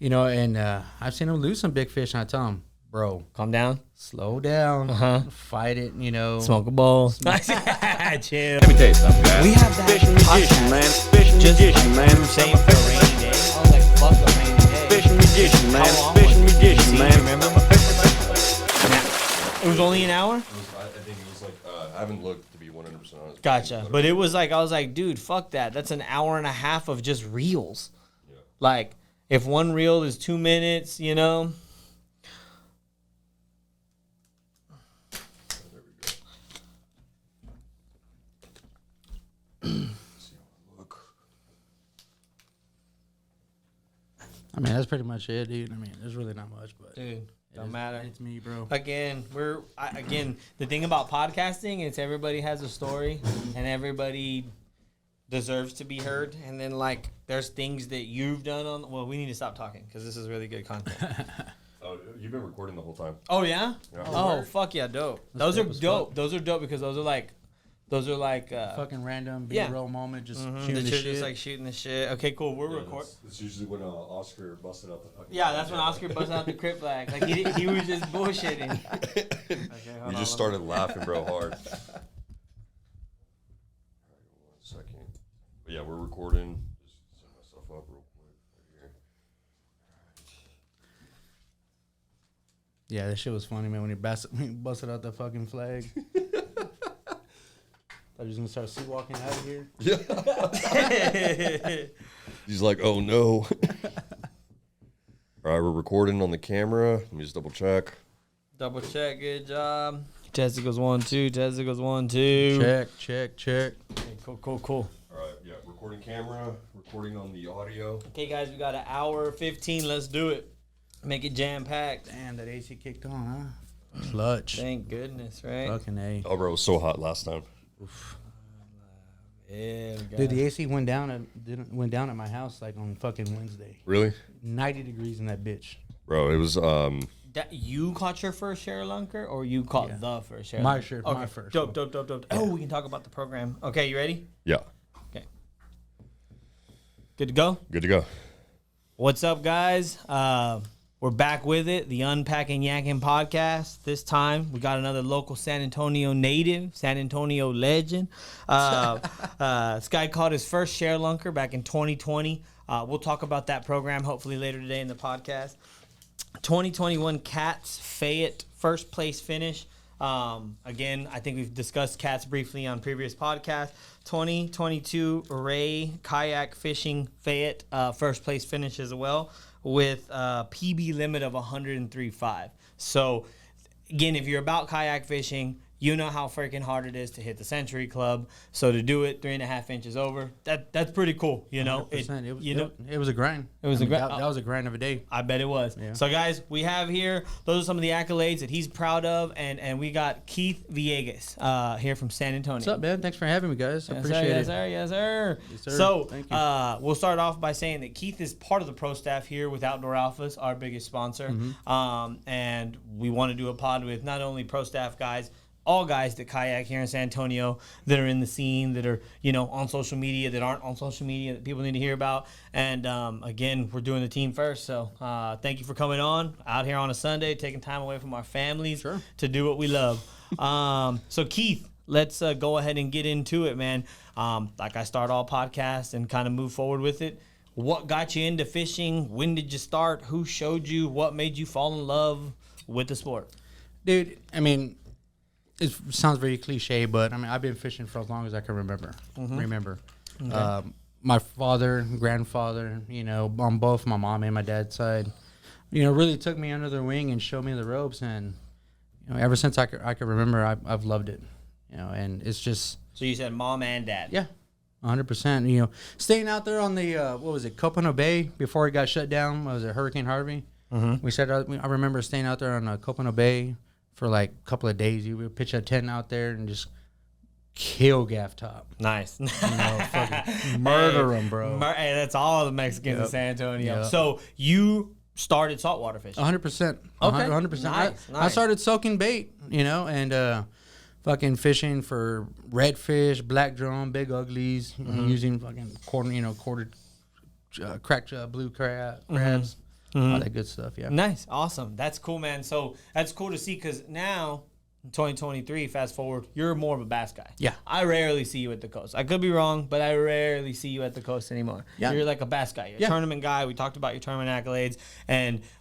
You know, and I've seen him lose some big fish, and I tell him, bro, calm down, slow down, fight it, you know. Smoke a bowl. Chill. Let me tell you something, guys. We have that Fishing magician, man. Fishing magician, man. Same for a rainy day. I was like, fuck a rainy day. Fishing magician, man. How long Fishing was it? magician, man. Remember? It was only an hour? I think it was like, I haven't looked to be 100% honest. Gotcha. But it was like, I was like, dude, fuck that. That's an hour and a half of just reels. Yeah. Like, if one reel is 2 minutes, you know. There we go. Look. I mean, that's pretty much it, dude. I mean, there's really not much, but Dude, don't matter. It's me, bro. Again, the thing about podcasting is everybody has a story and everybody deserves to be heard. And then, like, there's things that you've done on. Well, we need to stop talking because this is really good content. Oh, you've been recording the whole time. Oh yeah? Yeah. Oh fuck yeah, dope. Those are dope. Those are dope because those are like fucking random B-roll moment, just shooting the shit. just like shooting the shit. Okay, cool. We're recording. It's usually when Oscar busted out the fucking. Yeah, that's when Oscar busted out the crip flag. Like he was just bullshitting. Okay, We just started laughing real hard. All right, 1 second. But yeah, we're recording. Just set myself up real quick right here. Yeah, that shit was funny, man, when he busted out the fucking flag. Thought he was going to start sea-walking out of here. Yeah. He's like, oh no. All right, we're recording on the camera. Let me just double check. Double check, good job. Testicles 1, 2. Testicles 1, 2. Check. Okay, cool. All right, yeah, recording camera, recording on the audio. Okay, guys, we got an hour 15. Let's do it. Make it jam packed. Damn, that AC kicked on, huh? Clutch. Thank goodness, right? Fucking A. Oh, bro, it was so hot last time. Oof. Yeah, Dude, the AC went down at my house like on fucking Wednesday. Really? 90 degrees in that bitch. Bro, it was You caught your first share lunker, or you caught the first share? My lunker? share, Okay. my first. Dope. Oh, we can talk about the program. Okay, you ready? yeah. Okay. Good to go? Good to go. What's up, guys? We're back with it, the Unpacking Yanking podcast. This time, we got another local San Antonio native, San Antonio legend. This guy caught his first share lunker back in 2020. We'll talk about that program hopefully later today in the podcast. 2021 Cats Fayette first place finish. Again, I think we've discussed cats briefly on previous podcasts. 2022 Ray Kayak Fishing Fayette first place finish as well, with a PB limit of 103.5. So, again, if you're about kayak fishing, you know how freaking hard it is to hit the Century Club. So to do it 3.5 inches over, that's pretty cool. You know, it was a grind. It was a grind. That was a grind of a day. I bet it was. Yeah. So, guys, we have here, those are some of the accolades that he's proud of. And we got Keith Villegas here from San Antonio. What's up, man? Thanks for having me, guys. I appreciate it. Yes, sir. Yes, sir. So, Thank you. we'll start off by saying that Keith is part of the pro staff here with Outdoor Alphas, our biggest sponsor. Mm-hmm. And we want to do a pod with not only pro staff guys, all guys that kayak here in San Antonio that are in the scene, that are, you know, on social media, that aren't on social media, that people need to hear about. And again, we're doing the team first. So thank you for coming on out here on a Sunday, taking time away from our families to do what we love. So Keith, let's go ahead and get into it, man. Like I start all podcasts and kind of move forward with it. What got you into fishing? When did you start? Who showed you? What made you fall in love with the sport? Dude, I mean, it sounds very cliche, but I mean, I've been fishing for as long as I can remember. Okay. My father, grandfather, you know, on both my mom and my dad's side, you know, really took me under their wing and showed me the ropes. And, you know, ever since I could remember, I've loved it, you know, and it's just. So you said mom and dad? Yeah, 100%. You know, staying out there on the, what was it, Copano Bay before it got shut down. What was it, Hurricane Harvey? I remember staying out there on Copano Bay for like a couple of days. You would pitch a tent out there and just kill gaff top. Nice. You know, fucking murder them, bro. Hey, that's all the Mexicans in San Antonio. So you started saltwater fishing? 100%. Okay. 100%. Nice. I started soaking bait, you know, and fucking fishing for redfish, black drum, big uglies, using fucking quartered cracked blue crabs. all that good stuff. Yeah. Nice. Awesome. That's cool, man. So that's cool to see because now, in 2023, fast forward, you're more of a bass guy. Yeah. I rarely see you at the coast. I could be wrong, but I rarely see you at the coast anymore. Yeah. You're like a bass guy. You're a tournament guy. We talked about your tournament accolades,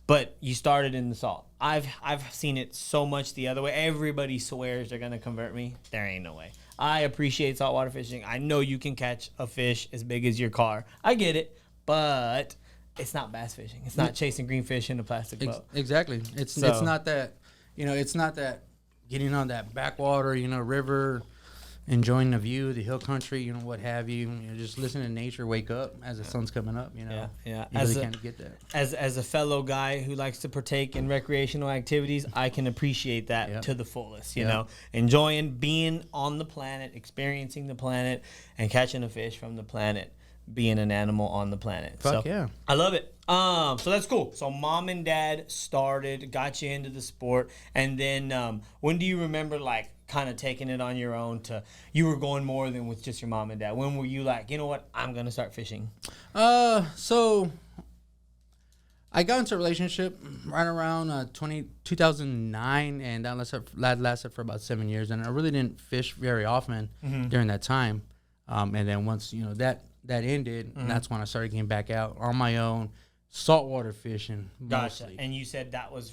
but you started in the salt. I've seen it so much the other way. Everybody swears they're going to convert me. There ain't no way. I appreciate saltwater fishing. I know you can catch a fish as big as your car. I get it, but it's not bass fishing. It's not chasing greenfish in a plastic boat. Exactly. It's not that, it's not that getting on that backwater, river, enjoying the view, the hill country, what have you. Just listen to nature, wake up as the sun's coming up, Yeah. You As really a- can't get that. As a fellow guy who likes to partake in recreational activities, I can appreciate that Yeah. to the fullest, Yeah. enjoying being on the planet, experiencing the planet, and catching a fish from the planet, being an animal on the planet. Fuck yeah. I love it. So that's cool. So mom and dad got you into the sport, and then when do you remember kind of taking it on your own you were going more than with just your mom and dad? When were you like, you know what, I'm gonna start fishing? So I got into a relationship right around 2009, and that lasted for about 7 years, and I really didn't fish very often during that time. And then once that ended, and that's when I started getting back out on my own, saltwater fishing Gotcha. mostly. And you said that was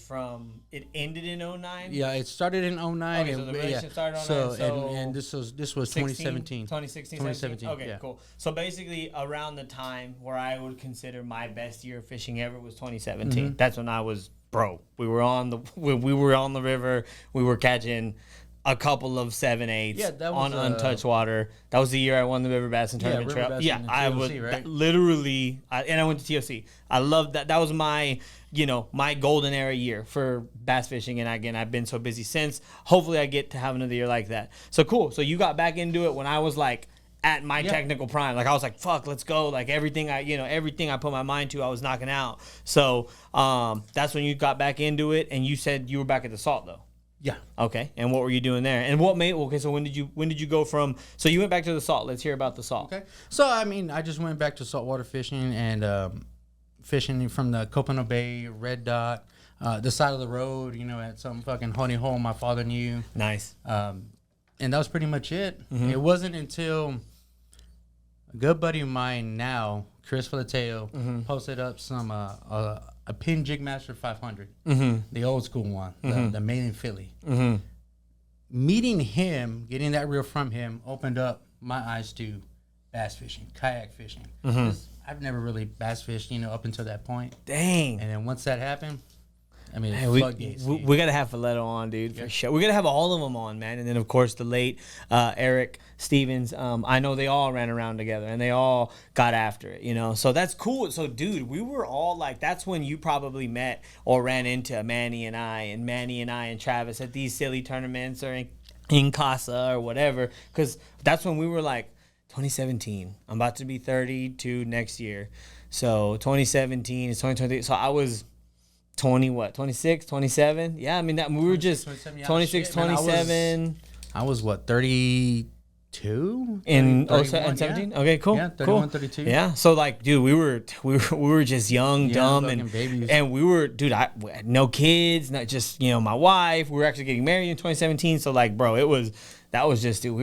it ended in 09? Yeah, it started in 09. Okay, so the relationship started in 09, so and this was 2017. 2016, 2017, 2017. Okay, yeah. cool. So basically, around the time where I would consider my best year of fishing ever was 2017. That's when I was broke. We were on the river. We were catching a couple of 7/8 Yeah, that was, on untouched water. That was the year I won the River Bass and Tournament River Trail. Bass Yeah, and I TLC, was right? literally, and I went to TOC. I loved that. That was my, my golden era year for bass fishing. And again, I've been so busy since. Hopefully, I get to have another year like that. So cool. So you got back into it when I was at my technical prime. I was like, fuck, let's go. Everything I put my mind to, I was knocking out. So that's when you got back into it. And you said you were back at the salt though. Yeah. Okay. And what were you doing there? And what made? Okay. So when did you go from? So you went back to the salt. Let's hear about the salt. Okay. So I just went back to saltwater fishing and fishing from the Copano Bay, Red Dot, the side of the road. At some fucking honey hole my father knew. Nice. And that was pretty much it. It wasn't until a good buddy of mine now, Chris Filateo, posted up some a pin jig master 500, the old school one, the made in Philly. Meeting him, getting that reel from him, opened up my eyes to bass fishing, kayak fishing. 'Cause I've never really bass fished, up until that point. Dang. And then once that happened, Hey, floodgates. we got to have Filetto on, dude, for sure. We got to have all of them on, man. And then, of course, the late Eric Stevens. I know they all ran around together, and they all got after it, So that's cool. So, dude, we were all that's when you probably met or ran into Manny and I and Travis at these silly tournaments or in Casa or whatever. Because that's when we were 2017. I'm about to be 32 next year. So, 2017 is 2020. So, I was 26, 27. Yeah, I mean, we were just 26, 27. I was what, 32 in 31, 17? yeah. Okay, cool. Yeah, 31, cool. 32. Yeah, so dude, we were just young, dumb, fucking and babies. and we were, dude, we had no kids, not just my wife. We were actually getting married in 2017. So bro, that was just, dude,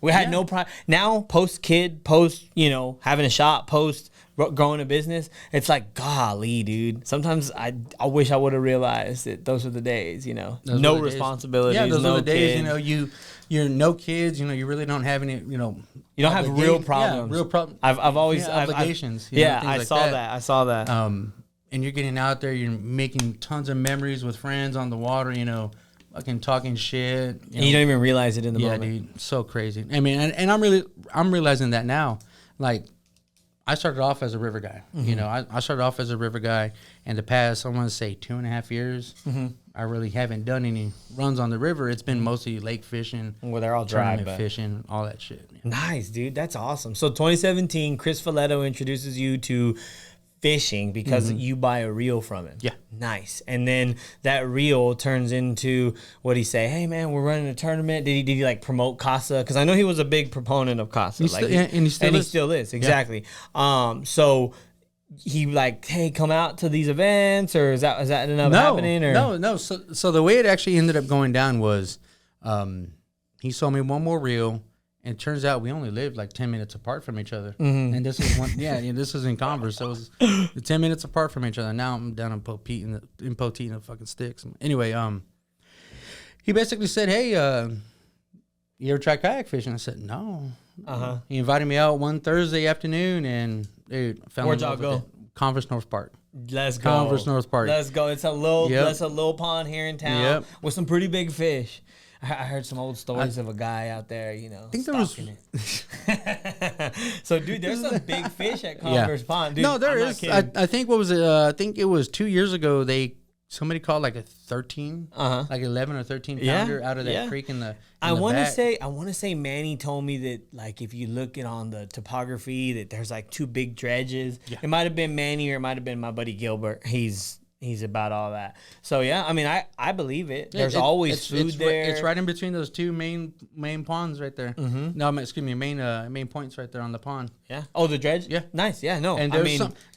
we had no pride. Now post kid, post having a shop, post growing a business, it's golly, dude. Sometimes I wish I would have realized that those are the days, no responsibilities, Yeah, those no are the days, kids. you're no kids, you really don't have any, You don't have real problems. Yeah, real problems. I've always obligations. I saw that. And you're getting out there, you're making tons of memories with friends on the water, fucking talking shit. And you don't even realize it in the moment. Yeah, dude, so crazy. I mean, and I'm realizing that now. I started off as a river guy. I started off as a river guy. In the past, I want to say 2.5 years, I really haven't done any runs on the river. It's been mostly lake fishing, Well, they're all dry, tournament but fishing, all that shit. nice, dude. That's awesome. So 2017, Chris Filetto introduces you to fishing because you buy a reel from him. Yeah. Nice. And then that reel turns into, what'd he say? Hey man, we're running a tournament. Did he promote Casa? Because I know he was a big proponent of Casa. And he still is. Exactly. So he like, hey, come out to these events, or is that ended up happening? Or No. So the way it actually ended up going down was, he sold me one more reel, and it turns out we only lived like 10 minutes apart from each other. And this is one, this is in Converse, so it was 10 minutes apart from each other. Now I'm down in Poteet in the fucking sticks. Anyway, he basically said, hey, you ever try kayak fishing? I said, no. He invited me out one Thursday afternoon, and dude, I found where'd y'all go? Converse North Park. Let's go. Converse North Park. Let's go. It's a little pond here in town with some pretty big fish. I heard some old stories of a guy out there, I think there was it. So, dude, there's some big fish at Converse Pond, dude. No, there is. I think what was it? I think it was 2 years ago. Somebody caught like a 13, like 11 or 13 pounder out of that creek in the. I want to say Manny told me that, like, if you look at on the topography, that there's like 2 big dredges. Yeah. It might have been Manny, or it might have been my buddy Gilbert. He's about all that. So yeah, I mean, I believe it. There's always food there. It's right in between those 2 main ponds right there. No, excuse me, main points right there on the pond. Yeah. Oh, the dredge. Yeah. Nice. Yeah. No. And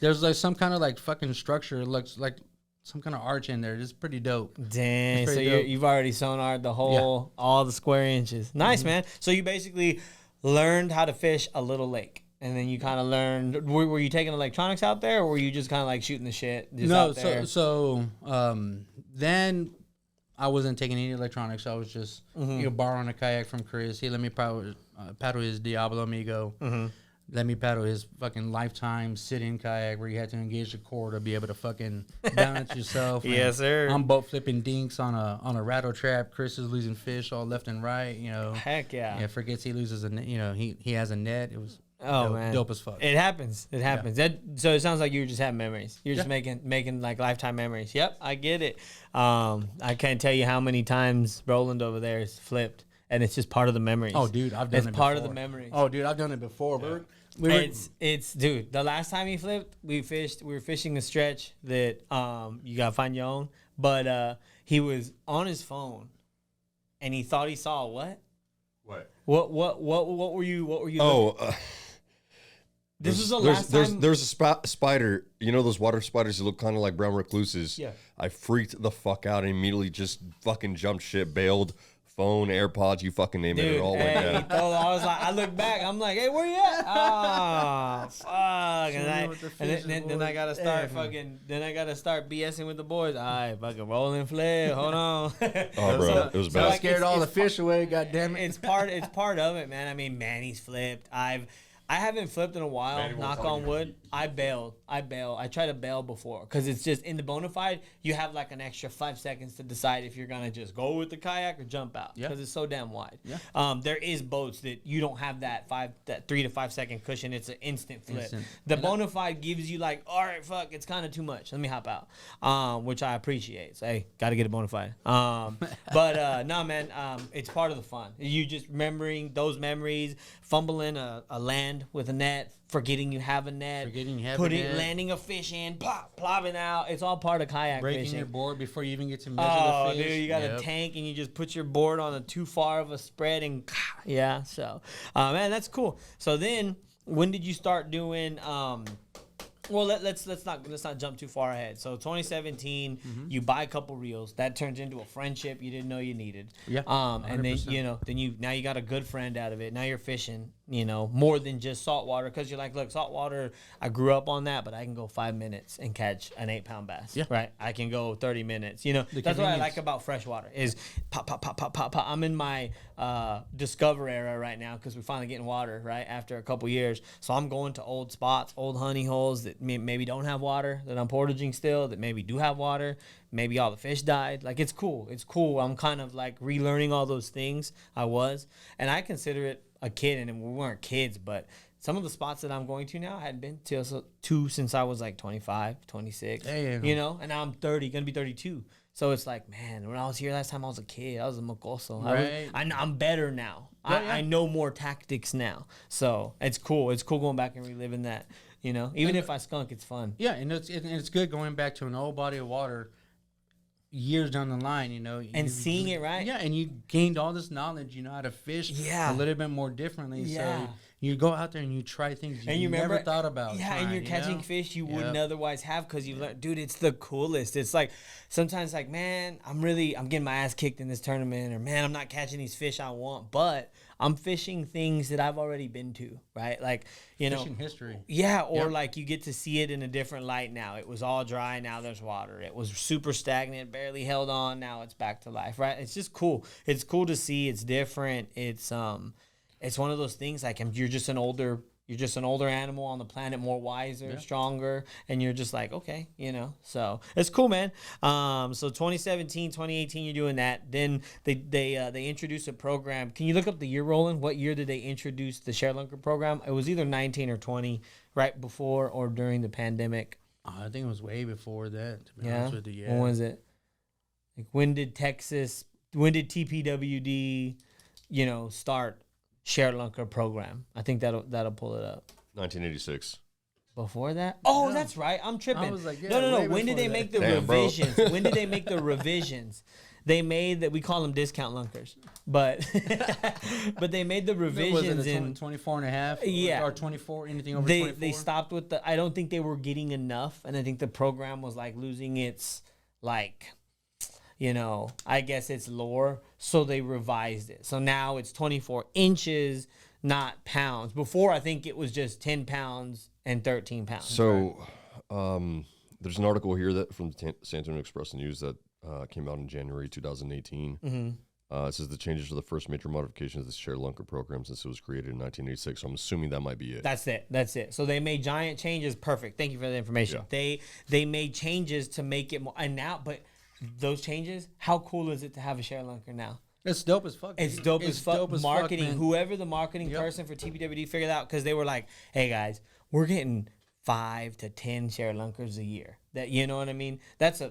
there's like some kind of like fucking structure. It looks like some kind of arch in there. It's pretty dope. Dang. So you've already sonar'd the whole, all the square inches. Nice, man. So you basically learned how to fish a little lake. And then you kind of learned. Were you taking electronics out there, or were you just kind of like shooting the shit? Out there? So then I wasn't taking any electronics. I was just borrowing a kayak from Chris. He let me paddle his Diablo Amigo. Let me paddle his fucking Lifetime sit-in kayak where you had to engage the cord to be able to fucking balance yourself. Yes, sir. I'm boat flipping dinks on a rattle trap. Chris is losing fish all left and right. Heck yeah. Yeah, forgets he loses a net. He has a net. It was. Man, dope as fuck. It happens. So it sounds like you were just having memories. You're just making like lifetime memories. Yep, I get it. I can't tell you how many times Roland over there has flipped, and it's just part of the memories. Oh, dude, I've done it before. It's part of the memories. Oh, dude, I've done it before. Yeah. It's dude. The last time he flipped, we were fishing a stretch that you gotta find your own. But he was on his phone, and he thought he saw what? What were you? Oh. This was the last time. There's a spider. You know those water spiders that look kind of like brown recluses? Yeah. I freaked the fuck out and immediately just fucking jumped shit, bailed. Phone, AirPods, you fucking name it. It all went down. I look back. I'm like, hey, where you at? Oh, fuck. And then I gotta start Then I gotta start BSing with the boys. All right, fucking rolling flip. Hold on. Oh, bro, it was bad. I scared all the fish away. God damn it. It's part of it, man. I mean, Manny's flipped. I haven't flipped in a while, knock on wood. I bailed. I tried to bail before because it's just in the bona fide, you have like an extra 5 seconds to decide if you're going to just go with the kayak or jump out because it's so damn wide. Yeah. There is boats that you don't have that 3 to 5 second cushion. It's an instant flip. The bona fide gives you like, all right, fuck, it's kind of too much. Let me hop out, which I appreciate. So, hey, got to get a bona fide. But no, man, it's part of the fun. You just remembering those memories, fumbling a land with a net, forgetting you have a net, landing a fish in, plopping out. It's all part of kayak breaking fishing. Your board before you even get to measure the fish. Dude, you got a tank and you just put your board on a too far of a spread and so man, that's cool. So then, when did you start doing? Well, let's not jump too far ahead. So 2017, you buy a couple reels. That turns into a friendship you didn't know you needed. Yeah. 100%. And then now you got a good friend out of it. Now you're fishing, more than just saltwater, because you're like, look, saltwater, I grew up on that, but I can go 5 minutes and catch an 8-pound bass. Yeah. Right. I can go 30 minutes. That's what I like about freshwater is pop, pop, pop, pop, pop, pop. I'm in my discover era right now because we're finally getting water right after a couple years. So I'm going to old spots, old honey holes that maybe don't have water, that I'm portaging still, that maybe do have water. Maybe all the fish died. Like, it's cool. It's cool. I'm kind of like relearning all those things and I consider it a kid, and we weren't kids, but some of the spots that I'm going to now, I hadn't been to since I was like 25, 26, and now I'm 30, gonna be 32. So it's like, man, when I was here last time, I was a kid. I was a mocoso. Right. I'm better now. I know more tactics now. So it's cool. It's cool going back and reliving that, even if I skunk, it's fun. Yeah, and it's good going back to an old body of water years down the line, and seeing it, right? Yeah, and you gained all this knowledge, how to fish a little bit more differently. Yeah. So You go out there and you try things you never thought about. Yeah, and you're catching fish you wouldn't otherwise have because you've learned. Dude, it's the coolest. It's like sometimes like, man, I'm getting my ass kicked in this tournament, or man, I'm not catching these fish I want, but I'm fishing things that I've already been to, right? Like, fishing history. Yeah, or like you get to see it in a different light now. It was all dry, now there's water. It was super stagnant, barely held on, now it's back to life, right? It's just cool. It's cool to see. It's different. It's one of those things like you're just an older animal on the planet, more wiser, stronger, and you're just like, okay, So it's cool, man. So 2017, 2018, you're doing that. Then they introduced a program. Can you look up the year, Roland? What year did they introduce the Share Lunker program? It was either 19 or 20, right before or during the pandemic. I think it was way before that. To be honest with you, When was it? Like when did TPWD, start Share Lunker program? I think that'll pull it up. 1986. Before that? Oh, that's right. I'm tripping. I was like, no. When did they make the revisions? When did they make the revisions? They made that, we call them discount lunkers, but they made the revisions in 24 and a half. Or 24, anything over 24. They stopped with I don't think they were getting enough, and I think the program was like losing its I guess it's lore, so they revised it. So now it's 24 inches, not pounds. Before, I think it was just 10 pounds and 13 pounds. So there's an article here that from the San Antonio Express News that came out in January 2018. It says the changes are the first major modification of the Share Lunker program since it was created in 1986. So I'm assuming that might be it. That's it. So they made giant changes. Perfect. Thank you for the information. Yeah. They made changes to make it more. And now, but those changes, how cool is it to have a Share Lunker now? It's dope as fuck. It's dope as fuck. Marketing, whoever the marketing person for TPWD figured out, because they were like, hey guys, we're getting 5 to 10 Share Lunkers a year. That, you know what I mean? That's a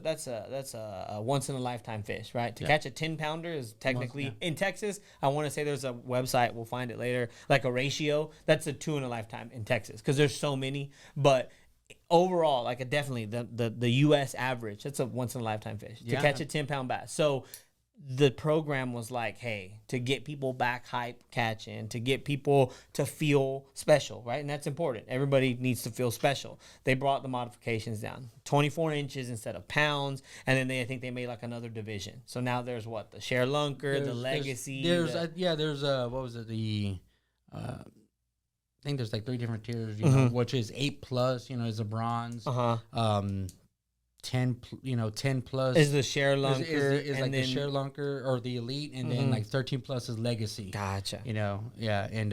once in a lifetime fish, right? To catch a 10-pounder is technically in Texas. I want to say there's a website, we'll find it later, like a ratio. That's a 2 in a lifetime in Texas because there's so many. But overall, like definitely the U.S. average, that's a once in a lifetime fish to catch a 10-pound bass. So the program was like, hey, to get people back hype catching, to get people to feel special, right? And that's important. Everybody needs to feel special. They brought the modifications down, 24 inches instead of pounds, and then I think they made like another division. So now there's what, the Share Lunker, the Legacy. There's what was it, I think there's like 3 different tiers, you know, which is 8+, is a bronze. 10 plus is the Share Lunker, is like the Share Lunker or the Elite, and then like 13 plus is Legacy. Gotcha. And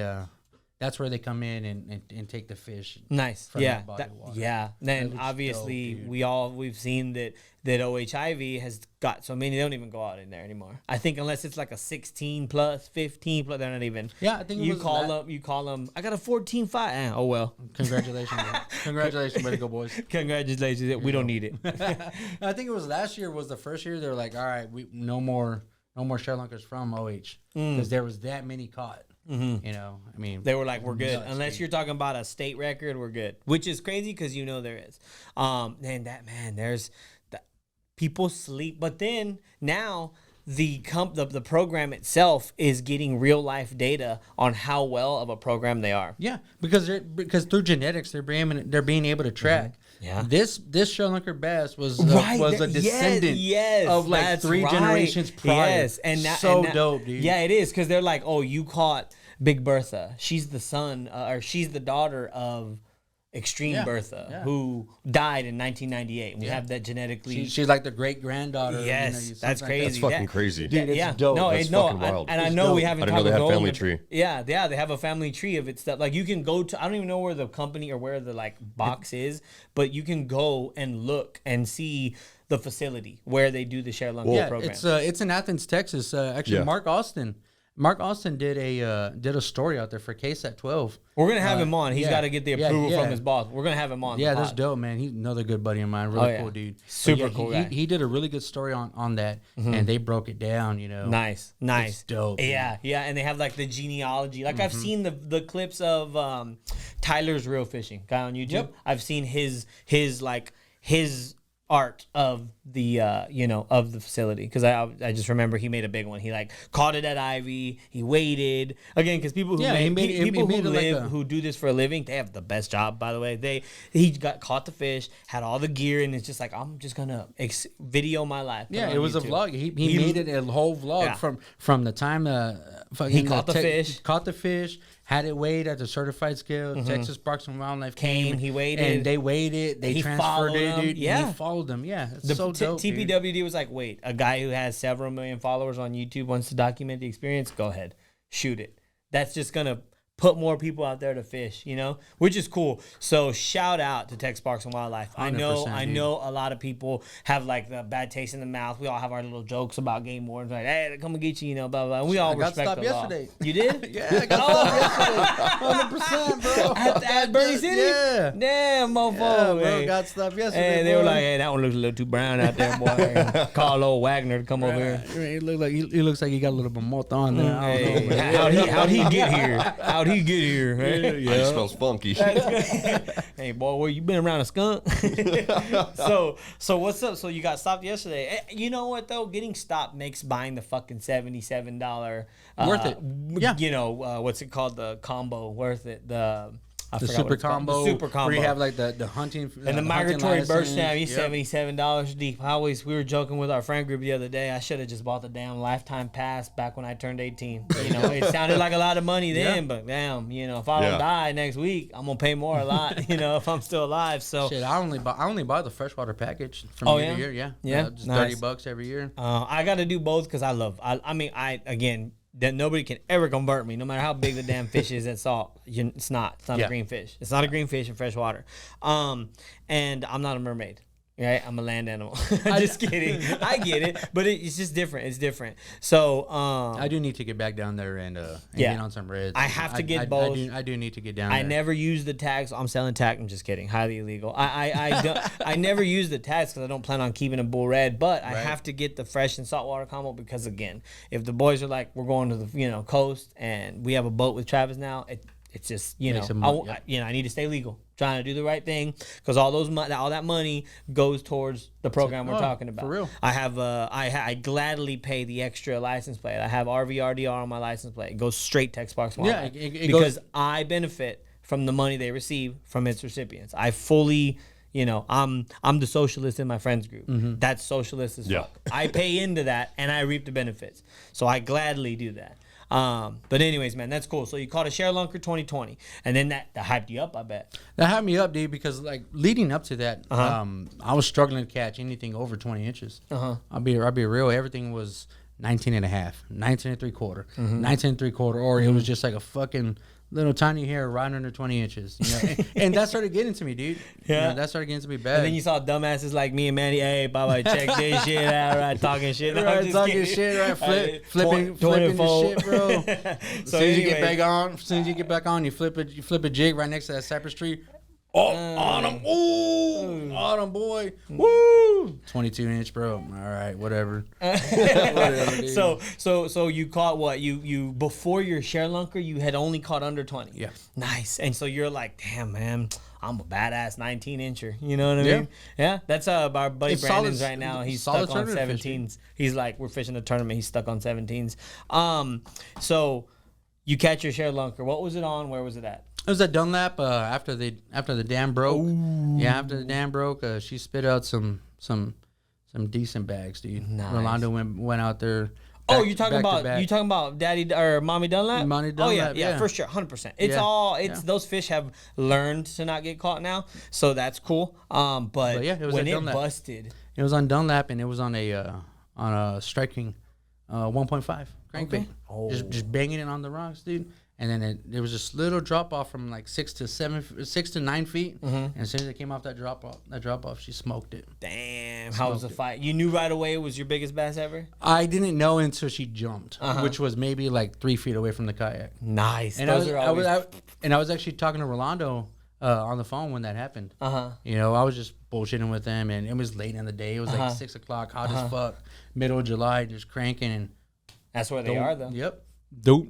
that's where they come in and take the fish. Nice. From that body of water. Then obviously we've seen that OHIV has got so many, they don't even go out in there anymore. I think unless it's like a 16 plus, 15 plus, they're not even. Yeah, I think you call them. I got a 14.5. Oh well. Congratulations, congratulations, way to go, boys. Congratulations. We don't need it. I think it was last year was the first year they were like, all right, no more Share Lunkers from OH because there was that many caught. They were like, we're good. Unless you're talking about a state record, we're good. Which is crazy because there is. There's people sleep. But then now the program itself is getting real life data on how well of a program they are. Yeah, because through genetics they're being able to track. Yeah, this Share Lunker bass was a descendant of like 3 generations prior. Yes, and dope, dude. Yeah, it is because they're like, oh, you caught Big Bertha. She's the son, or she's the daughter of Extreme Bertha, who died in 1998. We have that genetically. She's like the great granddaughter. Yes, that's crazy. That's fucking crazy, dude. It's dope. That's fucking wild. And I know we haven't. I didn't know they had a family tree. Yeah, they have a family tree of it stuff. Like you can go to. I don't even know where the company or where the like box is, but you can go and look and see the facility where they do the Share Lunker program. It's in Athens, Texas. Actually, Mark Austin did a story out there for KSAT 12. We're gonna have him on. He's got to get the approval from his boss. We're gonna have him on. Yeah, that's dope, man. He's another good buddy of mine. Really cool dude. Super cool guy. He did a really good story on that, and they broke it down. Nice. It's dope. Yeah, and they have like the genealogy. Like I've seen the clips of Tyler's Real Fishing guy on YouTube. Yep. I've seen his art of the of the facility, because I just remember he made a big one. He like caught it at Ivy. He waited again, because people who who do this for a living, they have the best job, by the way. He caught the fish, had all the gear, and it's just like, I'm just gonna video my life. Yeah, it was YouTube. A vlog. He made it a whole vlog from the time he caught the fish. Had it weighed at the certified scale. Texas Parks and Wildlife came. He waited. And they weighed it. They transferred it, dude. Yeah. He followed them. Yeah. It's so dope, TPWD was like, wait, a guy who has several million followers on YouTube wants to document the experience? Go ahead. Shoot it. That's just going to put more people out there to fish, which is cool. So shout out to Texas Parks and Wildlife. I know a lot of people have like the bad taste in the mouth. We all have our little jokes about game wardens, like, hey, come and get you, blah, blah, blah. And we all respect the yesterday. Law. You did? Yeah, I got stopped yesterday. 100%, bro. At Bernie City? Yeah. Damn, mofo. Yeah, bro, got stopped yesterday. And they were like, hey, that one looks a little too brown out there, boy. Call old Wagner to come over here. He looks like he got a little bit more on there. Hey, how'd he get here? How'd he get here? Right? Yeah. It smells funky. Hey, boy, where you been around a skunk? So what's up? So you got stopped yesterday. You know what, though? Getting stopped makes buying the fucking $77 worth it. Yeah. What's it called? The combo worth it. The super combo. The super combo. Where you have like the hunting and the migratory bird stamp. You $77 deep. We were joking with our friend group the other day. I should have just bought the damn lifetime pass back when I turned 18. It sounded like a lot of money then, but damn, if I don't die next week, I'm gonna pay more a lot. If I'm still alive. So shit, I only buy the freshwater package from year to year. Yeah, just nice. $30 every year. I got to do both because again. That nobody can ever convert me, no matter how big the damn fish is at salt. It's not a green fish. It's not a green fish in fresh water. And I'm not a mermaid. Right? I'm a land animal. Just kidding. I get it, but it's just different. It's different. So I do need to get back down there and get on some reds. I have to get both. I do need to get down there. I never use the tags. I'm selling tags. I'm just kidding. Highly illegal. I never use the tags because I don't plan on keeping a bull red. But I have to get the fresh and saltwater combo because, again, if the boys are like, we're going to the coast and we have a boat with Travis now, it's just I need to stay legal. Trying to do the right thing because all that money goes towards the program we're talking about. For real. I have I gladly pay the extra license plate. I have RVRDR on my license plate. It goes straight Texas Parks and Wildlife. Because I benefit from the money they receive from its recipients. I fully, I'm the socialist in my friends group. That's socialist as fuck. I pay into that and I reap the benefits. So I gladly do that. But anyways, man, that's cool. So you caught a share lunker 2020, and then that hyped you up, I bet. That hyped me up, dude, because like leading up to that, I was struggling to catch anything over 20 inches. I'll be real. Everything was 19 and a half, 19 and 3/4, 19 and 3/4, or it was just like a fucking little tiny hair right under 20 inches. And that started getting to me, dude. Yeah. That started getting to me bad. And then you saw dumbasses like me and Manny, hey, Baba, check this shit out, right? Talking shit. No, right, talking shit, right? Flipping the shit, bro. As soon as you get back on, you flip a jig right next to that cypress tree. Oh, on him. Ooh, on him, boy. Woo. 22-inch, bro. All right, whatever. So you caught what? You before your share lunker, you had only caught under 20. Yeah. Nice. And so you're like, damn, man, I'm a badass 19-incher. You know what I mean? Yeah. That's our buddy Brandon's right now. He's stuck on 17s. Fishing. He's like, we're fishing a tournament. He's stuck on 17s. So you catch your share lunker. What was it on? Where was it at? It was at Dunlap after the dam broke. Ooh. Yeah, after the dam broke, she spit out some decent bags, dude. Nice. Rolando went out there. You talking about Daddy or Mommy Dunlap? Mommy Dunlap. Oh yeah, for sure, 100%. It's those fish have learned to not get caught now, so that's cool. But yeah, it was when it busted, it was on Dunlap and it was on a striking 1.5 crankbait. Okay. Just banging it on the rocks, dude. And then there was this little drop off from like 6 to 9 feet. And as soon as it came off that drop off, she smoked it. Damn, how was the fight? You knew right away it was your biggest bass ever? I didn't know until she jumped, which was maybe like 3 feet away from the kayak. Nice. And I was actually talking to Rolando on the phone when that happened. I was just bullshitting with him, and it was late in the day. It was like 6 o'clock, hot as fuck, middle of July, just cranking. And that's where they are, though. Yep. Dope.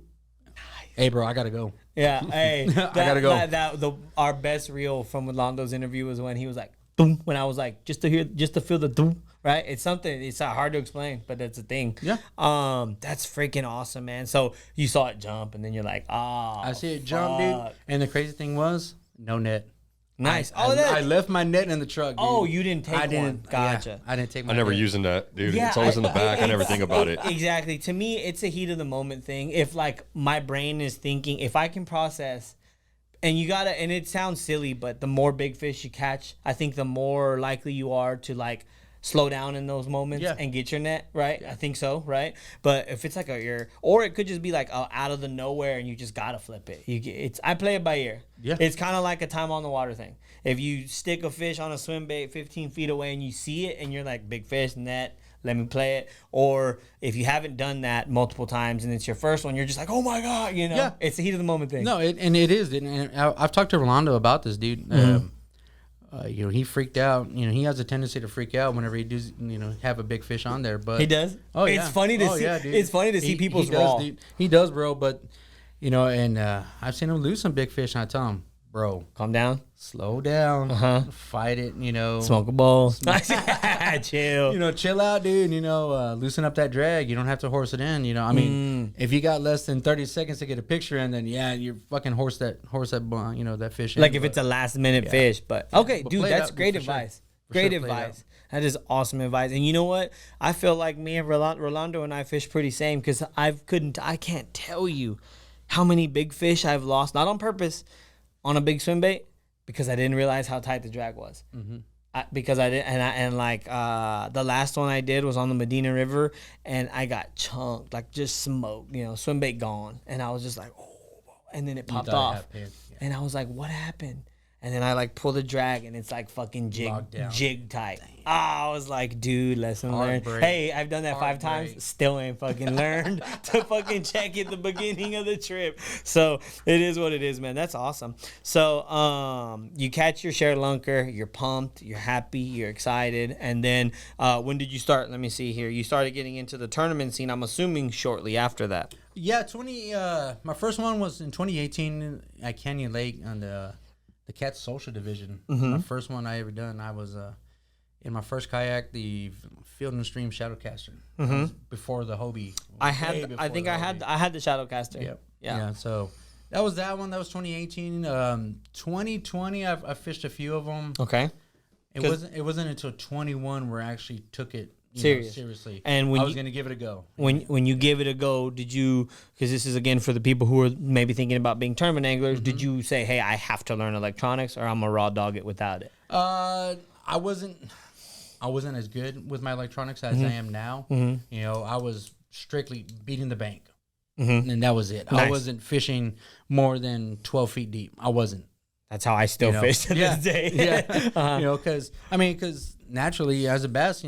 Hey, bro, I gotta go. Yeah, hey, I gotta go. Our best reel from Rolando's interview was when he was like, boom when I was like just to feel the boom. Right, it's something. It's hard to explain, but that's a thing. Yeah. That's freaking awesome, man. So you saw it jump, and then you're like, oh, I see it jump, dude. And the crazy thing was, no net. Nice. I left my net in the truck, dude. Oh, you didn't take one. Gotcha. Yeah, I didn't take my I never net. using that, dude. Yeah, It's always in the back. I never think about it. Exactly. To me, it's a heat of the moment thing. If like my brain is thinking, if I can process, and you gotta, and it sounds silly, but the more big fish you catch, I think the more likely you are to like slow down in those moments and get your net, right? I think so, right? But if it's like or it could just be like out of the nowhere and you just gotta flip it. I play it by ear. Yeah. It's kind of like a time on the water thing. If you stick a fish on a swim bait 15 feet away and you see it and you're like, big fish, net, let me play it. Or if you haven't done that multiple times and it's your first one, you're just like, oh my God, Yeah. It's the heat of the moment thing. No, it is. And I've talked to Rolando about this, dude. He freaked out. He has a tendency to freak out whenever he does, have a big fish on there. But He does? Oh yeah, It's funny to see. Yeah, dude. It's funny to see people's he does, raw. dude. He does, bro. But and I've seen him lose some big fish, and I tell him, bro, Calm down. slow down, fight it, Smoke a bowl. Chill. chill out, dude. Loosen up that drag. You don't have to horse it in. I mean, if you got less than 30 seconds to get a picture in, then you're fucking horse that that fish in. Like if it's a last minute fish, but okay, But dude, play that's it out, great for sure. advice. For Great sure, play it out. advice. That is awesome advice. And you know what? I feel like me and Rolando and I fish pretty same because I can't tell you how many big fish I've lost, not on purpose, on a big swim bait because I didn't realize how tight the drag was. Because I didn't, the last one I did was on the Medina River, and I got chunked, like just smoked, swim bait gone, and I was just like, oh, and then it popped off, and I was like, what happened? And then I like pull the drag, and it's like fucking jig tight. I was like, dude, lesson learned. Heartbreak. Hey, I've done that 5 Heartbreak. times, still ain't fucking learned to fucking check at the beginning of the trip. So it is what it is, man. That's awesome. So you catch your share lunker, you're pumped, you're happy, you're excited, and then when did you start? Let me see here. You started getting into the tournament scene, I'm assuming shortly after that. Yeah, my first one was in 2018 at Canyon Lake on the Cat Social Division. My first one I ever done. I was in my first kayak, the Field and Stream Shadowcaster. Before the Hobie. I had the Shadowcaster. Yep. Yeah. So that was that one. That was 2018. 2020, I fished a few of them. Okay. It wasn't until 21 where I actually took it seriously. And when I was going to give it a go. When you give it a go, did you, because this is again for the people who are maybe thinking about being tournament anglers, did you say, hey, I have to learn electronics or I'm a raw dog it without it? I wasn't as good with my electronics as I am now. I was strictly beating the bank. And that was it. Nice. I wasn't fishing more than 12 feet deep. I wasn't. That's how I still fish to this day. Yeah. Because naturally, as a bass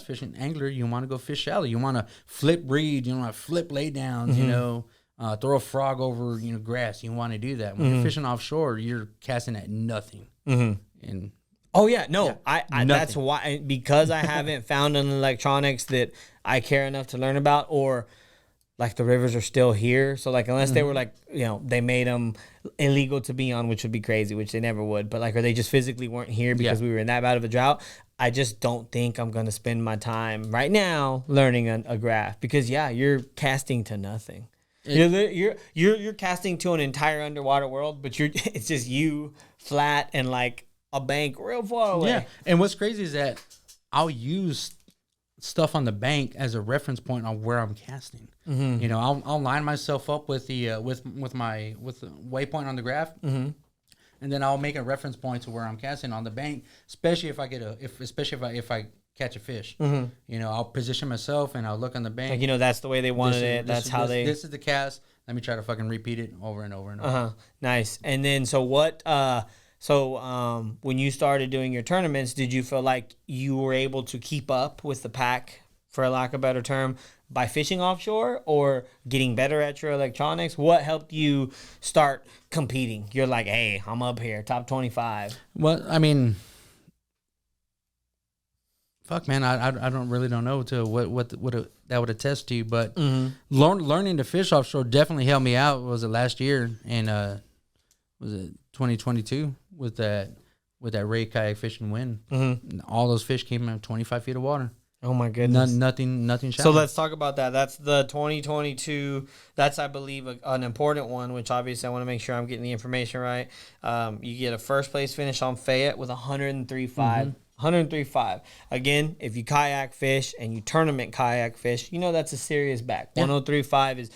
fishing angler, you want to go fish shallow. You want to flip reed. You want to flip lay downs. Throw a frog over grass. You want to do that. When you're fishing offshore, you're casting at nothing. And oh yeah, no, I that's nothing. why, because I haven't found an electronics that I care enough to learn about, or like the rivers are still here. So like, unless they were like, they made them illegal to be on, which would be crazy, which they never would. But like, or they just physically weren't here because we were in that bad of a drought. I just don't think I'm going to spend my time right now learning a graph because you're casting to nothing. You're casting to an entire underwater world, but it's just you flat and like a bank real far away. Yeah. And what's crazy is that I'll use stuff on the bank as a reference point on where I'm casting. I'll line myself up with the with the waypoint on the graph, and then I'll make a reference point to where I'm casting on the bank. Especially if I catch a fish, I'll position myself and I'll look on the bank. Like, that's the way they wanted it. That's how they. This is the cast. Let me try to fucking repeat it over and over and over. Nice. And then so what? When you started doing your tournaments, did you feel like you were able to keep up with the pack, for lack of a better term, by fishing offshore or getting better at your electronics? What helped you start competing? You're like, hey, I'm up here, top 25. Well, I mean, fuck, man, I don't know to what that would attest to, but learning to fish offshore definitely helped me out. Was it last year? And was it 2022 with that with that Ray kayak fishing wind. Mm-hmm. All those fish came in 25 feet of water. Oh my goodness. Nothing shallow. So let's talk about that. That's the 2022. That's, I believe, an important one, which obviously I want to make sure I'm getting the information right. You get a first place finish on Fayette with 103.5. 103.5. Again, if you kayak fish and you tournament kayak fish, you know that's a serious bag. 103.5 is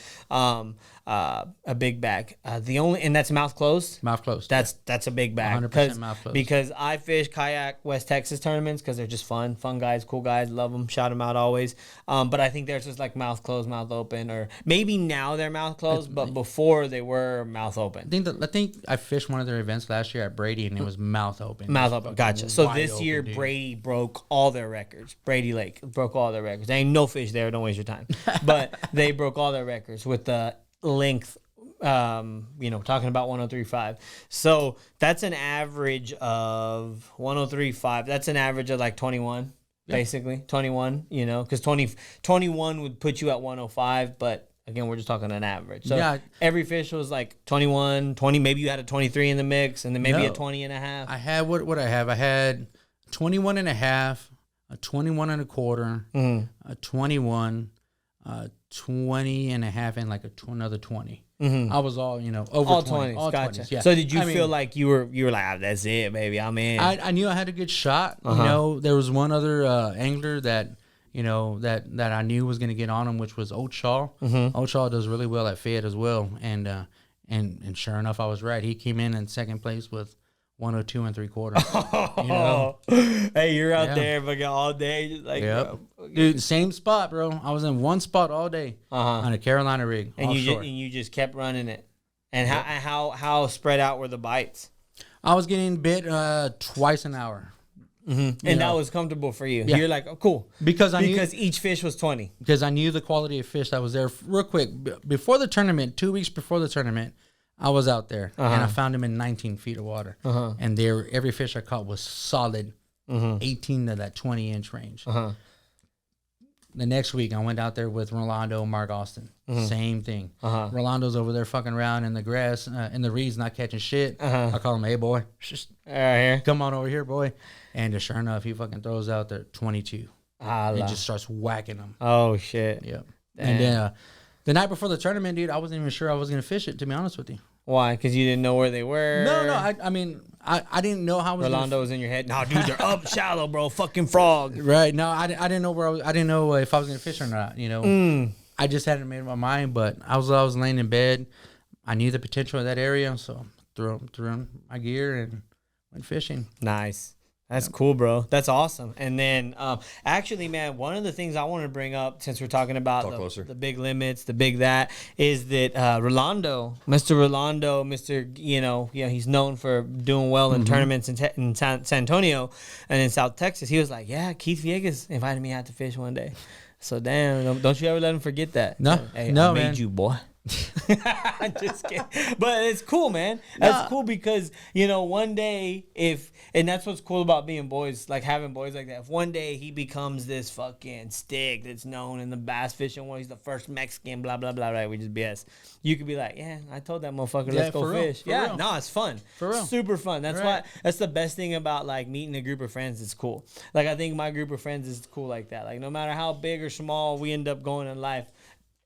a big bag. And that's mouth closed. Mouth closed. That's a big bag. 100% mouth closed. Because I fish kayak West Texas tournaments because they're just fun guys, cool guys, love them, shout them out always. But I think theirs was like mouth closed, mouth open, or maybe now they're mouth closed, but before they were mouth open. I think I fished one of their events last year at Brady, and it was mouth open. Mouth open, gotcha. So Wide this open, year, dude. Brady broke all their records. Brady Lake broke all their records. There ain't no fish there. Don't waste your time. But they broke all their records with the length. Talking about 103.5. So that's an average of 103.5. That's an average of like 21, basically 21. Because 21 would put you at 105, but. Again, we're just talking an average. So every fish was like 21, 20. Maybe you had a 23 in the mix, and then maybe a 20 and a half. I had what I have. I had 21 and a half, a 21 and a quarter, a 21, 20 and a half, and like another 20. I was all, over all 20. 20s. All Gotcha. 20s, yeah. So did you feel like you were like, that's it, baby, I'm in? I knew I had a good shot. There was one other angler that that I knew was going to get on him, which was Oatshaw. Oatshaw does really well at Fayette as well, and sure enough, I was right. He came in second place with 102 3/4. Hey, you're out there fucking all day, just like, bro. Dude, same spot, bro. I was in one spot all day on a Carolina rig, and you just kept running it. And how spread out were the bites? I was getting bit twice an hour. And that was comfortable for you. Yeah. You're like, oh, cool. Because each fish was 20. Because I knew the quality of fish that was there. Real quick, before the tournament, 2 weeks before the tournament, I was out there and I found them in 19 feet of water. And every fish I caught was solid 18 to that 20-inch range. The next week, I went out there with Rolando and Mark Austin. Same thing. Rolando's over there fucking around in the grass, in the reeds, not catching shit. I call him, hey, boy, come on over here, boy. And sure enough, he fucking throws out there 22. And just starts whacking them. Oh, shit. Yep. And then the night before the tournament, dude, I wasn't even sure I was going to fish it, to be honest with you. Why? Because you didn't know where they were? No. I mean, I didn't know how I was Rolando was in your head. No, dude, they're up shallow, bro. Fucking frog. Right. No, I didn't know where I was. I didn't know if I was going to fish or not, I just hadn't made my mind, but I was laying in bed. I knew the potential of that area, so threw on my gear and went fishing. Nice. That's cool, bro. That's awesome. And then, actually, man, one of the things I want to bring up, since we're talking about the big limits, the big that, is that Mr. Rolando, he's known for doing well in tournaments in San Antonio and in South Texas. He was like, yeah, Keith Viegas invited me out to fish one day. So, damn, don't you ever let him forget that. No, hey, no, I made man. you, boy. I'm just kidding. But it's cool, man. That's cool because, one day and that's what's cool about being boys, like having boys like that. If one day he becomes this fucking stick that's known in the bass fishing world, he's the first Mexican, blah, blah, blah, right? We just BS. You could be like, yeah, I told that motherfucker, let's go fish. Real. No, it's fun. For real. Super fun. That's why, that's the best thing about like meeting a group of friends. It's cool. Like, I think my group of friends is cool like that. Like, no matter how big or small we end up going in life,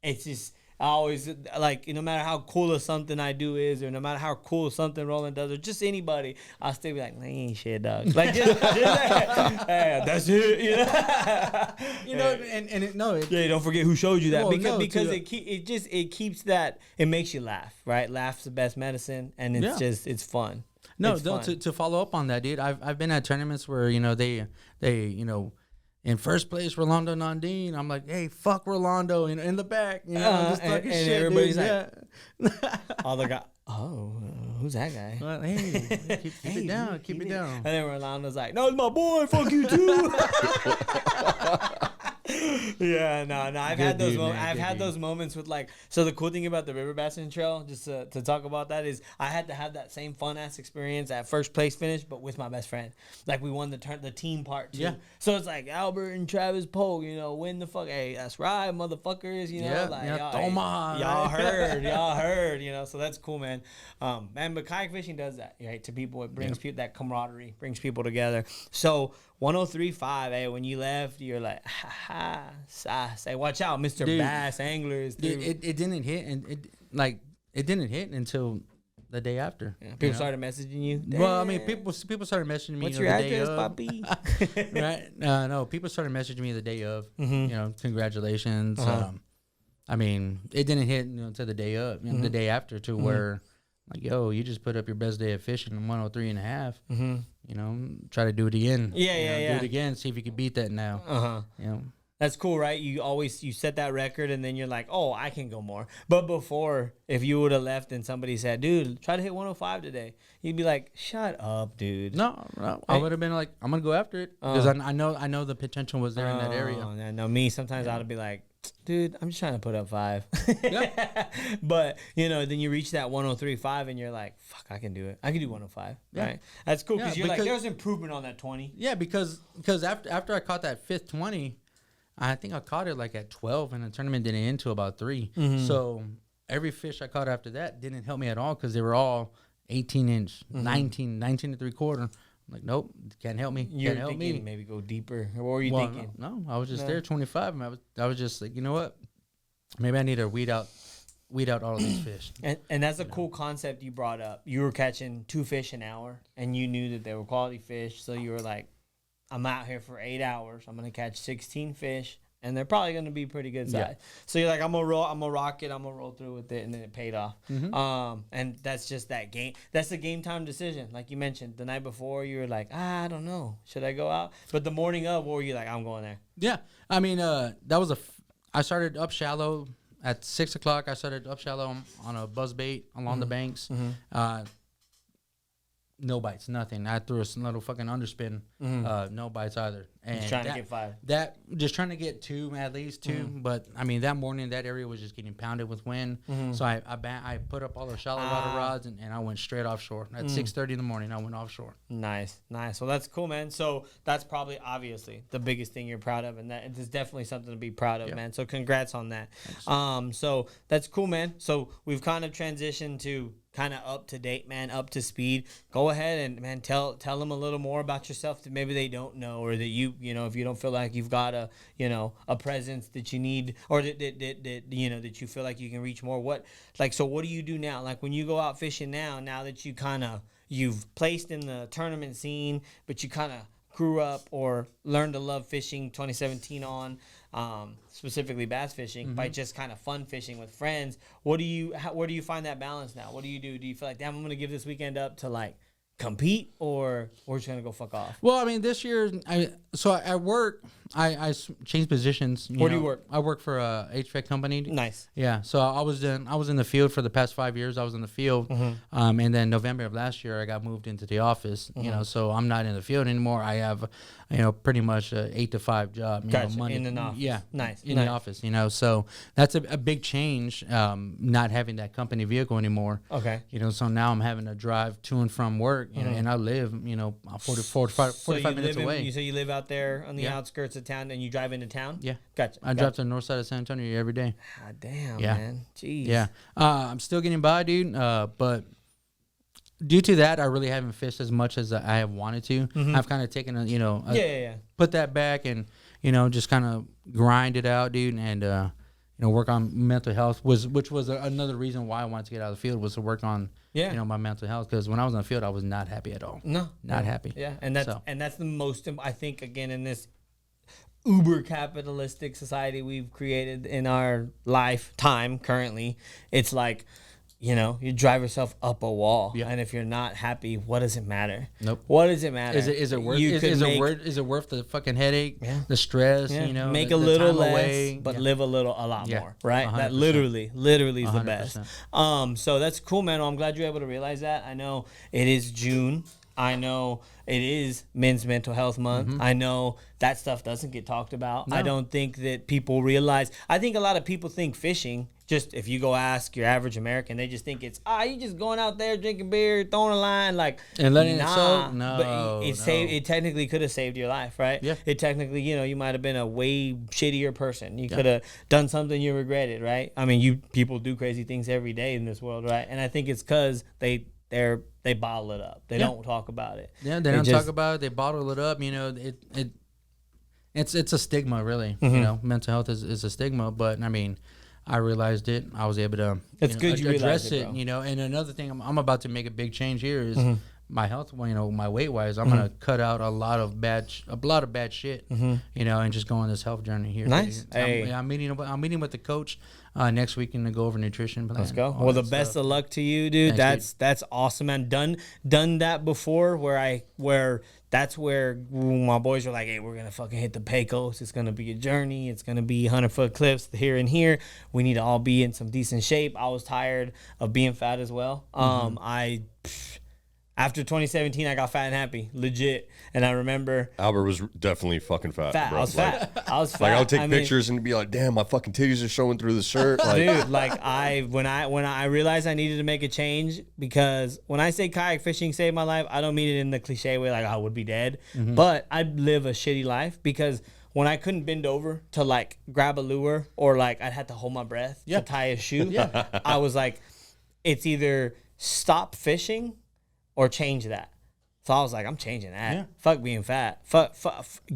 it's just, I always, like, no matter how cool of something I do is, or no matter how cool something Roland does, or just anybody, I'll still be like, ain't shit, dog. Like, just hey, that's it, Yeah, don't forget who showed you that. Because it keeps that, it makes you laugh, right? Laugh's the best medicine, and it's it's fun. No, to follow up on that, dude, I've been at tournaments where, they in first place, Rolando Nandin. I'm like, hey, fuck Rolando in the back. Just talking and shit, everybody's dude. All the guy, who's that guy? Well, hey, keep it down, keep it down. And then Rolando's like, no, it's my boy, fuck you too. Yeah, no. I've Good had those. dude, man, I've good had dude. those moments with like. So the cool thing about the river bassing trail, just to talk about that, is I had to have that same fun ass experience at first place finish, but with my best friend. Like we won the team part too. Yeah. So it's like Albert and Travis Polk, win the fuck. Hey, that's right, motherfuckers. Y'all heard. So that's cool, man. But kayak fishing does that, right? To people, it brings people that camaraderie, brings people together. So 103.5, hey, when you left, you're like, say, watch out, Mr. Dude, Bass Anglers. Dude. It didn't hit, and it didn't hit until the day after. Yeah, people started messaging you. Well, I Damn. mean, people started messaging me. What's the your day address, of. papi? Right? No, people started messaging me the day of. Congratulations. Uh-huh. I mean, it didn't hit until the day of, the day after, to where, like, yo, you just put up your best day of fishing, 103.5. Try to do it again. Yeah. Do it again. See if you can beat that now. That's cool, right? You set that record, and then you're like, oh, I can go more. But before, if you would have left and somebody said, dude, try to hit 105 today, you'd be like, shut up, dude. No, I would have been like, I'm gonna go after it because I know the potential was there in that area. No, me, sometimes I'd be like, dude, I'm just trying to put up 5. Yeah. But, then you reach that 103.5 and you're like, fuck, I can do it. I can do 105. Yeah. Right? That's cool because you're like, there's improvement on that 20. Yeah, because after I caught that fifth 20, I think I caught it like at 12, and the tournament didn't end until about 3. So every fish I caught after that didn't help me at all because they were all 18-inch, 19 and 3/4. I'm like, nope, can't help me. You're can't help thinking me. maybe go deeper. What were you thinking? No, I was just there 25, and I was just like, you know what? Maybe I need to weed out all of these fish. And that's a cool concept you brought up. You were catching 2 fish an hour, and you knew that they were quality fish, so you were like, I'm out here for 8 hours. I'm going to catch 16 fish, and they're probably going to be pretty good size. Yeah. So you're like, I'm going to rock it. I'm going to roll through with it, and then it paid off. And that's just that game. That's a game time decision. Like you mentioned, the night before, you were like, I don't know. Should I go out? But the morning of, what were you like? I'm going there. Yeah. I mean, I started up shallow at 6 o'clock. I started up shallow on a buzz bait along the banks. No bites, nothing. I threw a little fucking underspin. No bites either. And just trying to get 5. Just trying to get 2, at least 2. But I mean, that morning, that area was just getting pounded with wind. So I put up all the shallow water rods and I went straight offshore. At 6:30 in the morning, I went offshore. Nice. Well, that's cool, man. So that's probably obviously the biggest thing you're proud of, and that it's definitely something to be proud of, man. So congrats on that. So that's cool, man. So we've kind of transitioned to kind of up to date, man, up to speed. Go ahead and, man, tell them a little more about yourself that maybe they don't know, or that if you don't feel like you've got a presence that you need, or that you feel like you can reach more. So what do you do now? Like when you go out fishing now that you've placed in the tournament scene, but you kind of grew up or learned to love fishing 2017 on, specifically bass fishing, by just kind of fun fishing with friends. Where do you find that balance now? What do you do? Do you feel like, damn, I'm going to give this weekend up to like compete, or we're just going to go fuck off? Well, I mean, this year, at work, I changed positions. Where do you work? I work for a HVAC company. Nice. Yeah, so I was in the field for the past 5 years. I was in the field, and then November of last year, I got moved into the office. So I'm not in the field anymore. I have, pretty much a 8 to 5 job. Gotcha. Monday, in the office. Yeah, nice. In the office. So that's a big change. Not having that company vehicle anymore. Okay. So now I'm having to drive to and from work. And I live 45 minutes away. You say you live out there on the outskirts of town, and you drive into town? Yeah. Gotcha. I drive to the north side of San Antonio every day. God damn, man. Jeez. Yeah. I'm still getting by, dude. But due to that, I really haven't fished as much as I have wanted to. I've kind of taken put that back and, just kind of grind it out, dude. And, work on mental health, which was another reason why I wanted to get out of the field, was to work on, my mental health. Because when I was in the field, I was not happy at all. Not happy. Yeah, and that's the most, I think, again, in this uber capitalistic society we've created in our lifetime currently, it's like, you drive yourself up a wall, and if you're not happy, what does it matter? Nope. What does it matter? Is it worth? Is it worth the fucking headache? Yeah. The stress? Make a little less, but live a lot more. Right? 100%. That literally is the 100%. Best. So that's cool, man. I'm glad you're able to realize that. I know it is June. I know it is Men's Mental Health Month. I know that stuff doesn't get talked about. I don't think that people realize. I think a lot of people think fishing, just if you go ask your average American, they just think it's, you just going out there drinking beer, throwing a line, like, and letting it soak. No, but it technically could have saved your life, right? Yeah. It technically, you might have been a way shittier person. You could have done something you regretted, right? I mean, people do crazy things every day in this world, right? And I think it's because they bottle it up. They don't talk about it. Yeah, they don't talk about it. They bottle it up. It's a stigma, really. Mental health is a stigma. But I mean, I realized it. I was able to you address it. bro. And another thing, I'm about to make a big change here is my health. My weight wise, I'm gonna cut out a lot of bad shit. And just go on this health journey here. Nice. I'm meeting with the coach next weekend to go over nutrition plan. Let's go. Well, the best of luck to you, dude. Thanks, That's awesome, man. Done that before where that's where my boys are like, hey, we're gonna fucking hit the Pecos. It's gonna be a journey. It's gonna be 100-foot cliffs here and here. We need to all be in some decent shape. I was tired of being fat as well. After 2017, I got fat and happy, legit. And I remember Albert was definitely fucking fat. I Bro. was fat. I was fat. Like I would take pictures and be like, "Damn, my fucking titties are showing through the shirt." Like, dude, like when I realized I needed to make a change, because when I say kayak fishing saved my life, I don't mean it in the cliche way like I would be dead, but I'd live a shitty life, because when I couldn't bend over to like grab a lure, or like I'd have to hold my breath to tie a shoe, I was like, it's either stop fishing or change that. So I was like, I'm changing that. Yeah. Fuck being fat. Fuck,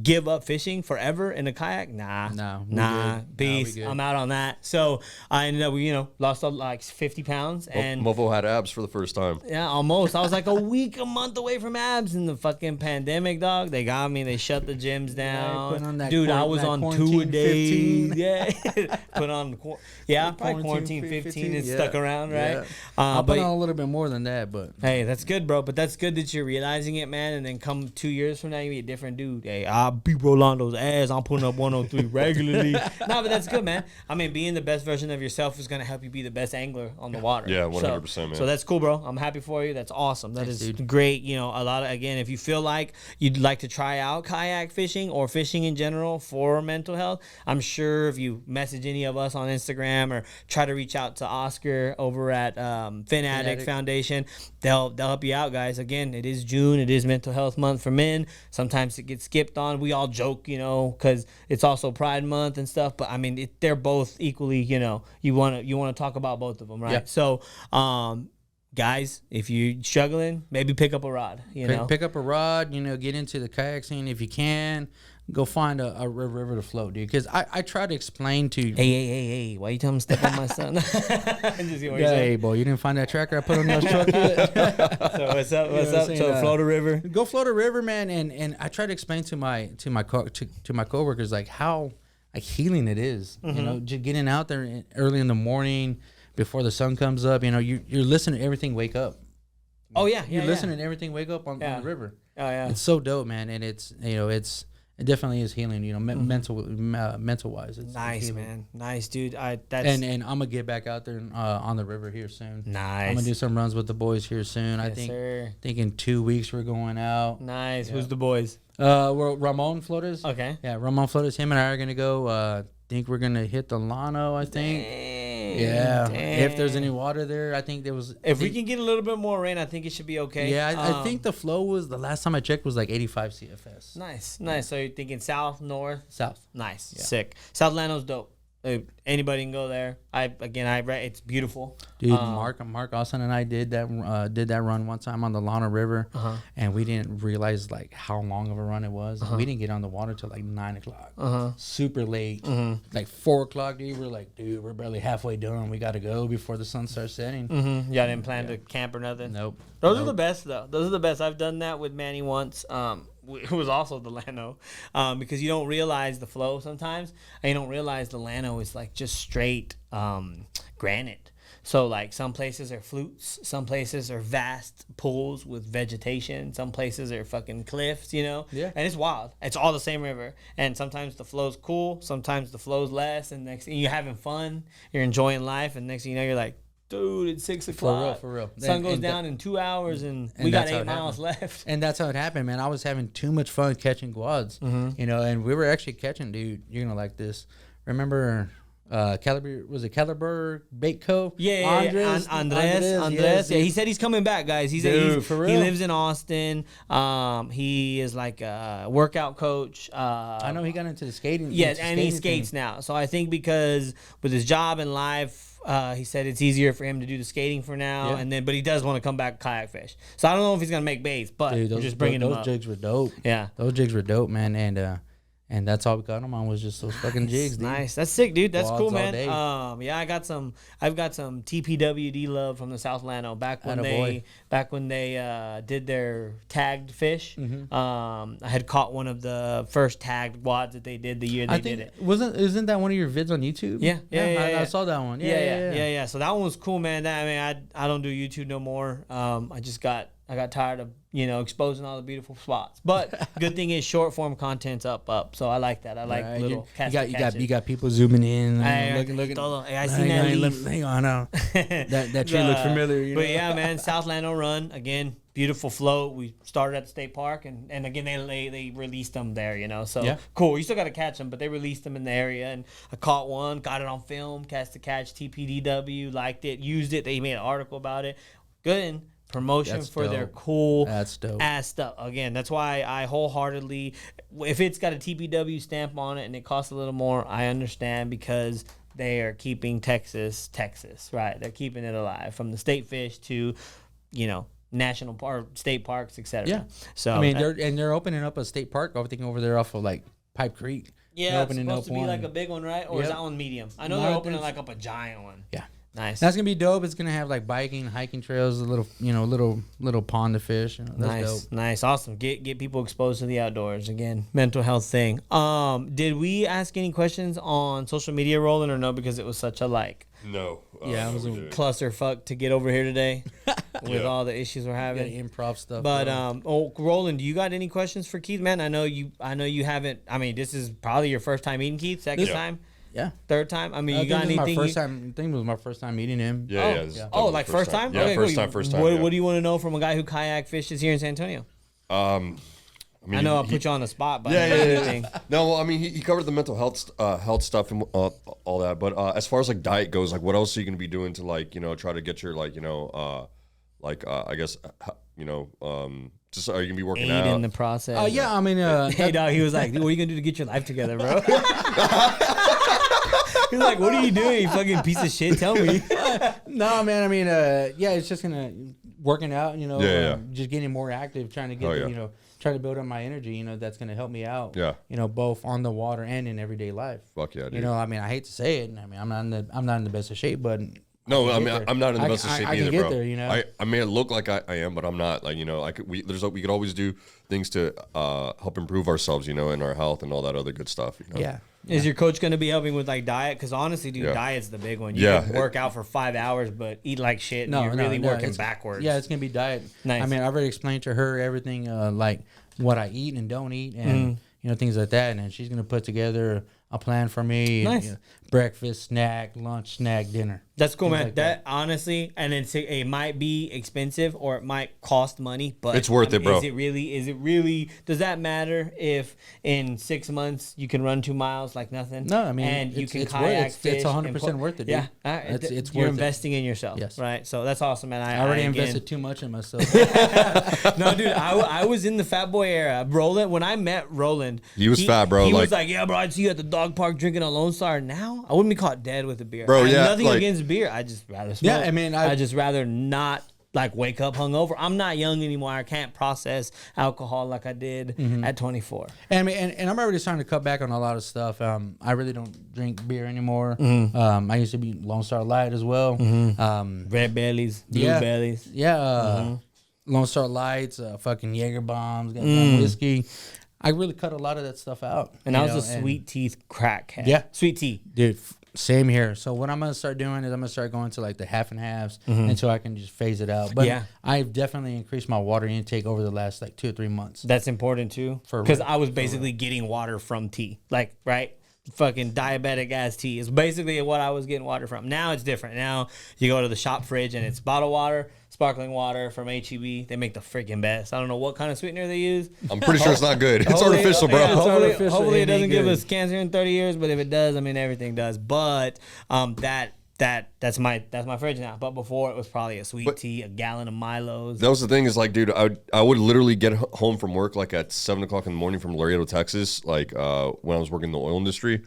give up fishing forever in a kayak? Nah. Peace. I'm out on that. So I ended up, lost like 50 pounds. And Mofo had abs for the first time. yeah, almost. I was like a month away from abs in the fucking pandemic, dog. They got me. They shut the gyms down. Dude, I was on 2 a day. 15. Yeah. Put on, probably quarantine 15 and stuck around, right? I'll put on a little bit more than that, but hey, that's good, bro. But that's good that you're realizing it, man. And then come 2 years from now, you be a different dude. Hey, I'll beat Rolando's ass. I'm putting up 103 regularly. But that's good, man. I mean, being the best version of yourself is going to help you be the best angler on the water. Yeah, 100%, man. So that's cool, bro. I'm happy for you. That's awesome. Thanks, dude. Great. A lot of, again, if you feel like you'd like to try out kayak fishing or fishing in general for mental health, I'm sure if you message any of us on Instagram or try to reach out to Oscar over at Fin Addict Foundation, they'll help you out, guys. Again, it is June. It is Mental Health Month for men. Sometimes it gets skipped on. We all joke, because it's also Pride Month and stuff. But I mean, they're both equally, you want to talk about both of them, right? Yeah. So, guys, if you're struggling, maybe pick up a rod. Pick up a rod. Get into the kayak scene if you can. Go find a river to float, dude. Because I try to explain to you. Hey, why you telling me to step on my son? Hey, boy, you didn't find that tracker I put on your truck yet? So what's up? So float a river. Go float a river, man. And I try to explain to my coworkers like how healing it is. Just getting out there early in the morning before the sun comes up. You're listening to everything wake up. Oh yeah, you're listening to everything wake up on the river. Oh yeah, it's so dope, man. And it definitely is healing, mental wise. It's nice, healing. man. Nice, dude. And I'm gonna get back out there on the river here soon. Nice. I'm gonna do some runs with the boys here soon. Yes, sir. I think in 2 weeks we're going out. Nice. Yeah. Who's the boys? We're Ramon Floaters. Okay. Yeah, Ramon Floaters. Him and I are gonna go. Think we're gonna hit the Llano. I think. Damn. If there's any water there, I think there was. If we can get a little bit more rain, I think it should be okay. Yeah, I think the flow was, the last time I checked, was like 85 CFS. Nice. So you're thinking south, north? South. Nice. Yeah. Sick. South Llano's dope. Anybody can go there. It's beautiful. Dude, Mark Austin and I did that run one time on the Llano River, and we didn't realize like how long of a run it was. We didn't get on the water till like 9 o'clock. Super late. Like 4 o'clock, dude. We're like, dude, we're barely halfway done. We got to go before the sun starts setting. Y'all didn't plan to camp or nothing? Nope. Those are the best though. Those are the best. I've done that with Manny once. Who was also the Llano, because you don't realize the flow sometimes, and you don't realize the Llano is like just straight granite. So like some places are flutes, some places are vast pools with vegetation, some places are fucking cliffs, Yeah. And it's wild. It's all the same river, and sometimes the flow's cool, sometimes the flow's less, and next thing you're having fun, you're enjoying life, and next thing you know you're like, dude, it's 6 o'clock. For real. Sun goes down in 2 hours, and we got 8 miles left. And that's how it happened, man. I was having too much fun catching quads, you know, and we were actually catching, dude. You're gonna like this. Remember, Caliber, was it Caliber Bait Cove? Andres. Yes, Yeah, he said he's coming back, guys. He said for he real. lives in Austin. He is like a workout coach. I know he got into the skating. Yeah, into and he skating skates now. So I think because with his job and life, he said it's easier for him to do the skating for now, but he does want to come back kayak fish. So I don't know if he's gonna make baits, but Dude, we're just bringing them those up. jigs were dope. Yeah. Those jigs were dope, man, and that's all we got them on was just those fucking jigs, dude. Nice. That's sick, dude. That's Quads cool, all man. day. I've got some TPWD love from the South Lano back when they did their tagged fish. I had caught one of the first tagged wads that they did the year they did it. Isn't that one of your vids on YouTube? Yeah. I saw that one. Yeah. So that one was cool, man. I don't do YouTube no more. I got tired of, exposing all the beautiful spots. But good thing is short form content's up. So I like that. I like little you got people zooming in, looking. Hey, I seen that leaf. Hang on now. that tree looks familiar. You know? But yeah, man, South Lano Run again. Beautiful float. We started at the state park, and again they released them there, So cool. You still got to catch them, but they released them in the area, and I caught one, got it on film, Cast to Catch, TPDW, liked it, used it. They made an article about it. Good promotion That's for dope. their cool That's dope. ass stuff. Again, that's why I wholeheartedly, if it's got a TPW stamp on it and it costs a little more, I understand because they are keeping Texas, right? They're keeping it alive from the state fish to, national park, state parks, etc. Yeah. So I mean, they're opening up a state park, everything over there off of like Pipe Creek. Yeah, they're it's supposed to be like a big one, right? Or is that one medium? I know No, they're opening there's- like up a giant one. Yeah. Nice. That's gonna be dope. It's gonna have like biking, hiking trails, a little pond to fish. That's dope. Nice, awesome. Get people exposed to the outdoors again. Mental health thing. Did we ask any questions on social media, Roland, or no? Because it was such a No. Yeah, it was a clusterfuck to get over here today with all the issues we're Yeah, having. improv stuff. But bro. Roland, do you got any questions for Keith, man? I know you haven't. I mean, this is probably your first time meeting Keith, second time, yeah. third time. I mean, I you got think this is anything? my first time. I think it was my first time meeting him. Yeah, this is Oh, definitely like the first time? Yeah, Okay, first cool. time. First time. What do you want to know from a guy who kayak fishes here in San Antonio? I mean, I know I'll put you on the spot, but Yeah. anything. No, well, I mean, he covered the mental health stuff and all that. But as far as like diet goes, like what else are you gonna be doing to try to get your I guess just are you gonna be working Aid out in the process. Yeah, I mean, Hey dog, he was like, "Dude, what are you gonna do to get your life together, bro?" He's like, "What are you doing, you fucking piece of shit? Tell me." no, man. I mean, yeah, it's just working out. Just getting more active, trying to get trying to build up my energy. That's gonna help me out. Yeah. Both on the water and in everyday life. Fuck yeah, dude. I mean, I hate to say it. I mean, I'm not in the best of shape, but No, I mean, I'm not in the best of shape I either, can get bro. there, I may look like I am, but I'm not. We could always do things to help improve ourselves, and our health and all that other good stuff. Yeah. Is your coach going to be helping with diet? Because honestly, dude, diet's the big one. You can work out for 5 hours, but eat like shit. And you're really working backwards. Yeah, it's gonna be diet. Nice. I mean, I've already explained to her everything, like what I eat and don't eat, and things like that. And then she's gonna put together a plan for me. Nice. Breakfast, snack, lunch, snack, dinner. That's cool, man. like that honestly, and it might be expensive or it might cost money, but It's worth it, bro. Is it really? Does that matter if in 6 months you can run 2 miles like nothing? No, I mean, and you it's- can it's kayak worth- fish. it's 100% worth it, dude. Yeah, It's you're worth it. investing in yourself. Yes. Right. So that's awesome, man. I already again- invested too much in myself. No, dude, I was in the fat boy era. Roland, when I met Roland, He was fat, bro, He was like- like, "Yeah, bro, I'd see you at the dog park drinking a Lone Star." Now I wouldn't be caught dead with a beer, Bro, I have yeah, nothing like- against beer. I just rather smoke. Yeah, I mean, I just rather not wake up hungover. I'm not young anymore. I can't process alcohol like I did at 24. And I mean, and I'm already starting to cut back on a lot of stuff. I really don't drink beer anymore. I used to be Lone Star Light as well. Red bellies, blue bellies. Yeah. Lone Star Lights, fucking Jaeger bombs, goddamn whiskey. I really cut a lot of that stuff out. And I was a sweet teeth crackhead. Yeah. Sweet tea. Dude, same here. So what I'm gonna start doing is I'm gonna start going to the half and halves until I can just phase it out. But Yeah. I've definitely increased my water intake over the last 2 or 3 months. That's important too. For Because real. I was basically getting water from tea. Right? fucking diabetic ass tea. It's basically what I was getting water from. Now it's different. Now you go to the shop fridge and it's bottled water, sparkling water from HEB. They make the freaking best. I don't know what kind of sweetener they use. I'm pretty sure it's not good. It's Hopefully- artificial, bro. yeah, artificial. hopefully it It doesn't ain't give good. us cancer in 30 years, but if it does, I mean everything does. But that's my fridge now. But before it was probably a sweet tea, a gallon of Milos. That was the thing is like, dude, I would literally get home from work like at 7 o'clock in the morning from Laredo, Texas, like when I was working in the oil industry.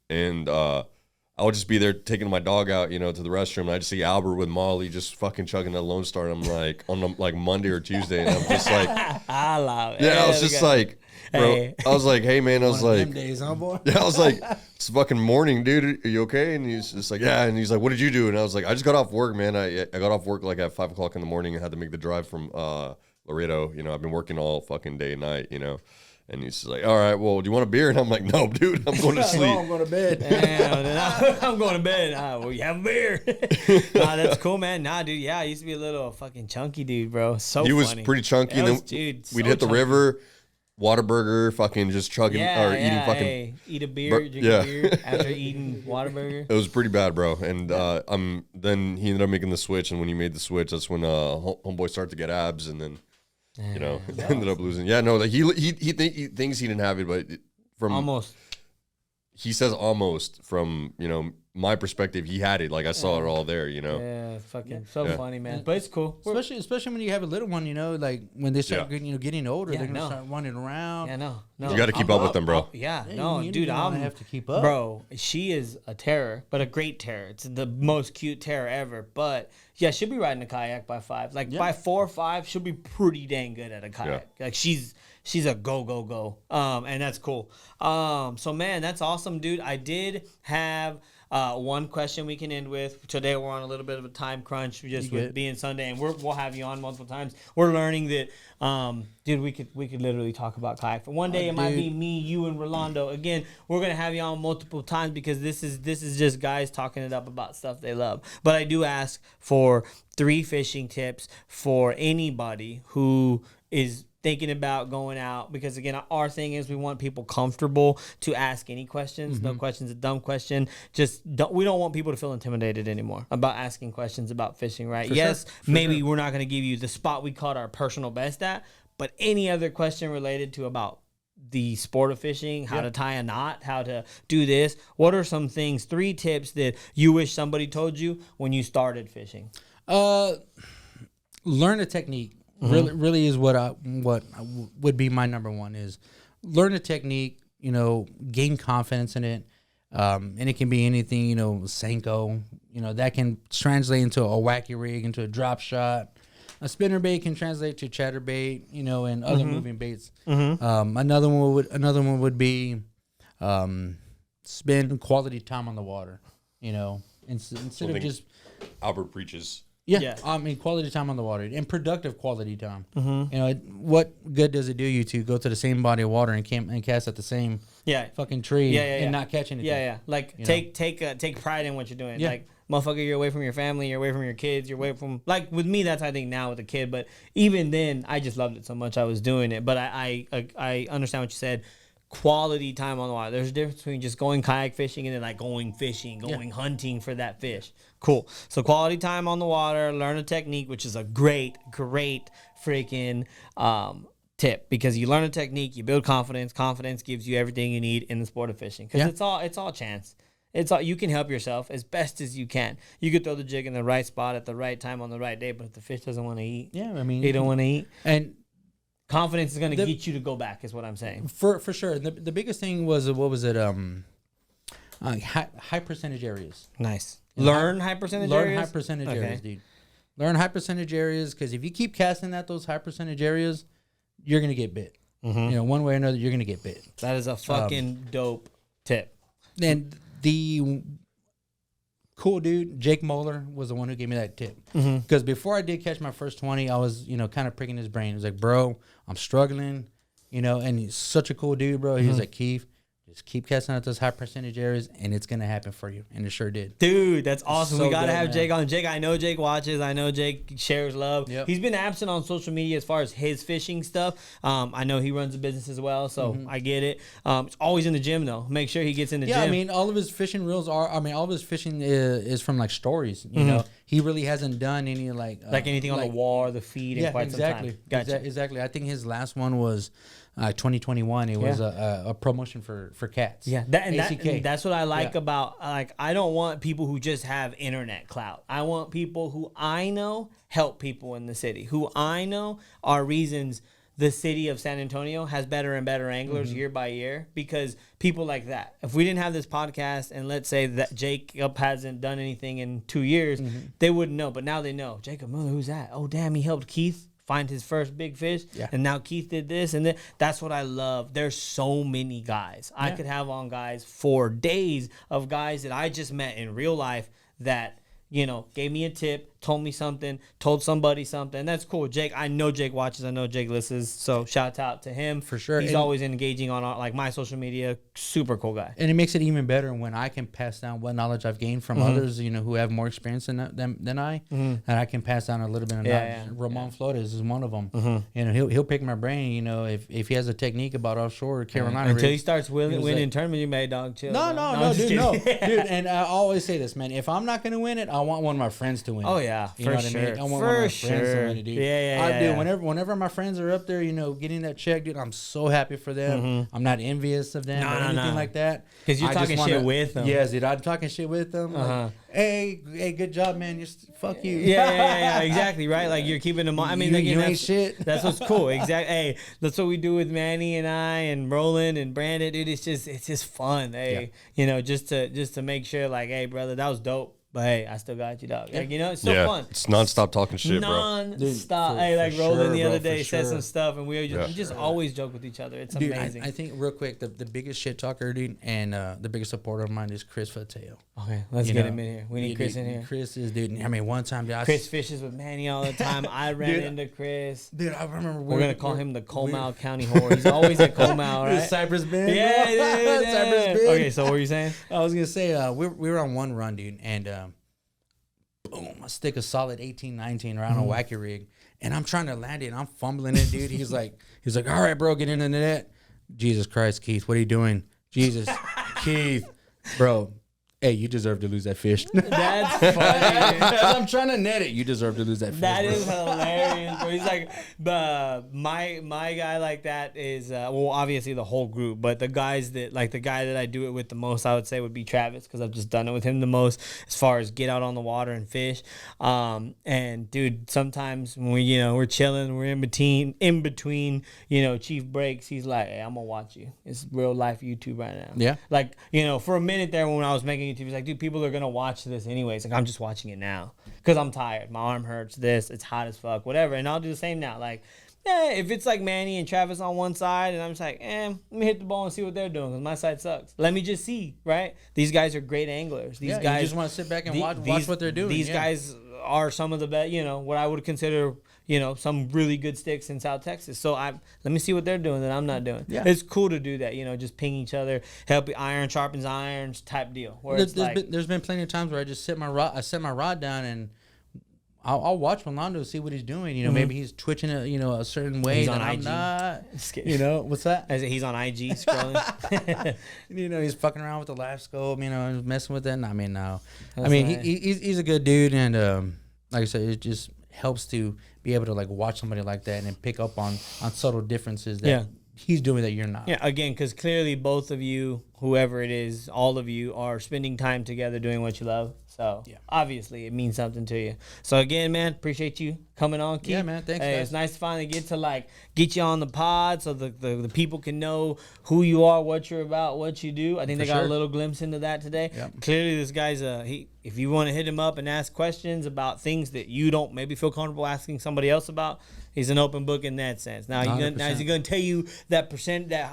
And I would just be there taking my dog out, to the restroom. And I just see Albert with Molly just fucking chugging that Lone Star. And I'm like, on like Monday or Tuesday. And I'm just like, I love it. yeah, I was just like, bro, Hey. I was like, hey, man, I was One of like, them days, huh, boy? yeah, I was like, it's fucking morning, dude. Are you okay? And he's just like, yeah. And he's like, what did you do? And I was like, I just got off work, man. I got off work like at 5 o'clock in the morning and had to make the drive from Laredo. I've been working all fucking day and night, And he's just like, all right, well, do you want a beer? And I'm like, no, dude, I'm going to sleep. No, I'm going to bed. Damn, I'm going to bed. Well, you have a beer. Nah, that's cool, man. Nah, dude. Yeah, I used to be a little fucking chunky dude, bro. So He was funny. pretty chunky. That And was- then dude, we'd so hit the chunky. river, Whataburger, fucking just chugging or eating fucking. Hey, eat a beer, drink yeah. a beer after eating Whataburger. It was pretty bad, bro. And then he ended up making the switch. And when he made the switch, that's when homeboy started to get abs. And then, ended up losing. Yeah, no, like he thinks he didn't have it, but from Almost. he says almost from my perspective, he had it. Like I saw it all there. Yeah, fucking so Yeah. funny, man. But it's cool. We're- Especially when you have a little one, like when they start Yeah. getting older, Yeah, they're gonna no. start running around. Yeah, no. You got to keep I'm up with up. them, bro. Yeah, Yeah, no, you dude, don't wanna I'm have to keep up. bro. She is a terror, but a great terror. It's the most cute terror ever. But yeah, she'll be riding a kayak by 5. Like by 4 or 5, she'll be pretty dang good at a kayak. Like she's a go. And that's cool. So man, that's awesome, dude. I did have one question we can end with. Today we're on a little bit of a time crunch, just with good? being Sunday, and we'll have you on multiple times. We're learning that, dude, we could literally talk about kayak. One day it might be me, you, and Rolando. Again, we're gonna have you on multiple times because this is just guys talking it up about stuff they love. But I do ask for 3 fishing tips for anybody who is thinking about going out, because again, our thing is we want people comfortable to ask any questions. No question's a dumb question. We don't want people to feel intimidated anymore about asking questions about fishing, right? Yes, maybe we're not going to give you the spot we caught our personal best at, but any other question related to about the sport of fishing, how to tie a knot, how to do this. What are some things, 3 tips that you wish somebody told you when you started fishing? Learn a technique. Really is what would be my number one is learn a technique. Gain confidence in it, and it can be anything. Senko. That can translate into a wacky rig, into a drop shot. A spinnerbait can translate to chatterbait. And other moving baits. Another one would be spend quality time on the water. Instead of just Albert preaches. Yeah. I mean, quality time on the water and productive quality time. What good does it do you to go to the same body of water and cast at the same fucking tree and not catch anything? Yeah. Like take pride in what you're doing. Yeah. Like, motherfucker, you're away from your family, you're away from your kids, you're away from, like, with me, that's I think now with a kid. But even then, I just loved it so much I was doing it. But I understand what you said. Quality time on the water. There's a difference between just going kayak fishing and then like going fishing, going hunting for that fish. Cool. So quality time on the water, learn a technique, which is a great freaking tip, because you learn a technique, you build confidence. Confidence gives you everything you need in the sport of fishing, because it's all chance. It's all, you can help yourself as best as you can. You could throw the jig in the right spot at the right time on the right day, but if the fish doesn't want to eat, he don't want to eat. And confidence is going to get you to go back, is what I'm saying. For sure. The biggest thing was what was it? High percentage areas. Nice. Learn high percentage areas? Learn high percentage areas, dude. Learn high percentage areas, because if you keep casting at those high percentage areas, you're gonna get bit. One way or another, you're gonna get bit. That is a fucking dope tip. And the cool dude, Jake Moeller, was the one who gave me that tip. Because before I did catch my first 20, I was, kind of pricking his brain. He was like, bro, I'm struggling, and he's such a cool dude, bro. He was like, Keith, Just keep casting out those high percentage areas, and it's gonna happen for you, and it sure did. Dude, that's awesome. So We gotta good, have man. Jake on. Jake, I know Jake watches. I know Jake shares love. Yep. He's been absent on social media as far as his fishing stuff. I know he runs a business as well, so I get it. It's always in the gym though. Make sure he gets in the Yeah, gym. I mean, all of his fishing reels are. I mean, all of his fishing is from like stories. You know, he really hasn't done any like anything on the wall or the feed in quite some time. Gotcha. Exactly. I think his last one was 2021. It was a promotion for cats. Yeah, ACK. that's what I like Yeah. about, like, I don't want people who just have internet clout. I want people who I know help people in the city, who I know are reasons the city of San Antonio has better and better anglers year by year, because people like that. If we didn't have this podcast and let's say that Jacob hasn't done anything in 2 years, they wouldn't know. But now they know. Jacob Miller, who's that? Oh, damn, he helped Keith find his first big fish. Yeah. And now Keith did this and that. That's what I love. There's so many guys. I could have on guys for days of guys that I just met in real life that, you know, gave me a tip, told me something, told somebody something. That's cool. Jake, I know Jake watches. I know Jake listens. So shout out to him. For sure. He's And- always engaging on like my social media. Super cool guy. And it makes it even better when I can pass down what knowledge I've gained from others, you know, who have more experience than I, and I can pass down a little bit of knowledge. Yeah. Ramon Flores is one of them. You know, he'll pick my brain. You know, if he has a technique about offshore Carolina, Until he rigs, starts winning like- tournaments, you may dog chill. No, bro. no, I'm just dude, no, kidding. dude. And I always say this, man. If I'm not gonna win it, I want one of my friends to win. Oh, it. yeah, You for know what I mean? sure. I want one For of my friends to sure. win it, dude. Yeah, I do. yeah. Whenever my friends are up there, you know, getting that check, dude, I'm so happy for them. I'm not envious of them No, or no, anything no. like that. 'Cause you're I just talking wanna- shit with them. Yes, dude. I'm talking shit with them. Like, hey, good job, man. Fuck you. Yeah, exactly, right? Like, you're keeping them on. I mean, You- again, you ain't that's, shit. That's what's cool. Exactly. Hey, that's what we do with Manny and I and Roland and Brandon. Dude, it's just fun. Hey, you know, just to make sure, like, hey, brother, that was dope. But hey, I still got you, dog. Like, you know, it's still fun. It's nonstop talking shit, bro. Non-stop. Dude, Hey, like for Roland sure, the bro, other for day said sure. some stuff, and we just always joke with each other. It's Dude, amazing. I think real quick, the biggest shit talker, dude, and the biggest supporter of mine is Chris Fateo. Okay, let's You get know, him in here. We need Chris in here. Chris is, dude. I mean, one time, dude, Chris fishes with Manny all the time. I ran into Chris. Dude, I remember We're gonna call him the Comal County whore. He's always at Comal, right? Cypress Bend. Yeah, bro. dude, Cypress Bend. Okay, so what were you saying? I was gonna say we were on one run, dude, and boom, I stick a solid 18, 19 around a wacky rig, and I'm trying to land it, and I'm fumbling it, dude. He's like, all right, bro, get into the net. Jesus Christ, Keith, what are you doing? Jesus, Keith, bro. Hey, you deserve to lose that fish. That's funny. As I'm trying to net it, you deserve to lose that fish. That bro. is hilarious, bro. He's like my guy like that is well, obviously the whole group, but the guys that like the guy that I do it with the most, I would say would be Travis, because I've just done it with him the most as far as get out on the water and fish. And dude, sometimes when we're chilling, we're in between chief breaks, he's like, hey, I'm gonna watch you. It's real life YouTube right now. Yeah. Like, for a minute there when I was making YouTube, he's like, dude, people are gonna watch this anyways. Like, I'm just watching it now because I'm tired. My arm hurts. It's hot as fuck. Whatever. And I'll do the same now. Like, if it's like Manny and Travis on one side, and I'm just like, let me hit the ball and see what they're doing because my side sucks. Let me just see. Right? These guys are great anglers. These guys you just want to sit back and watch what they're doing. These guys are some of the best. What I would consider. Some really good sticks in South Texas. So let me see what they're doing that I'm not doing. Yeah. It's cool to do that, just ping each other, help iron sharpens irons type deal. Where There's been plenty of times where I just set my rod down and I'll watch Rolando, see what he's doing. Maybe he's twitching a certain way. He's that on I'm IG. not. What's that? He's on IG scrolling. He's fucking around with the live scope, and messing with it. And I mean, no. That's I mean, nice. he's a good dude, and like I said, it just helps to be able to like watch somebody like that and pick up on subtle differences that he's doing that you're not. Yeah, again, because clearly both of you, whoever it is, all of you are spending time together doing what you love. So obviously it means something to you. So again, man, appreciate you coming on, Keith. Yeah, man, thanks, Hey, guys. it's nice to finally get you on the pod so the people can know who you are, what you're about, what you do. I think they got sure. a little glimpse into that today. Yep. Clearly this guy's if you want to hit him up and ask questions about things that you don't maybe feel comfortable asking somebody else about, he's an open book in that sense. Now, is he going to tell you that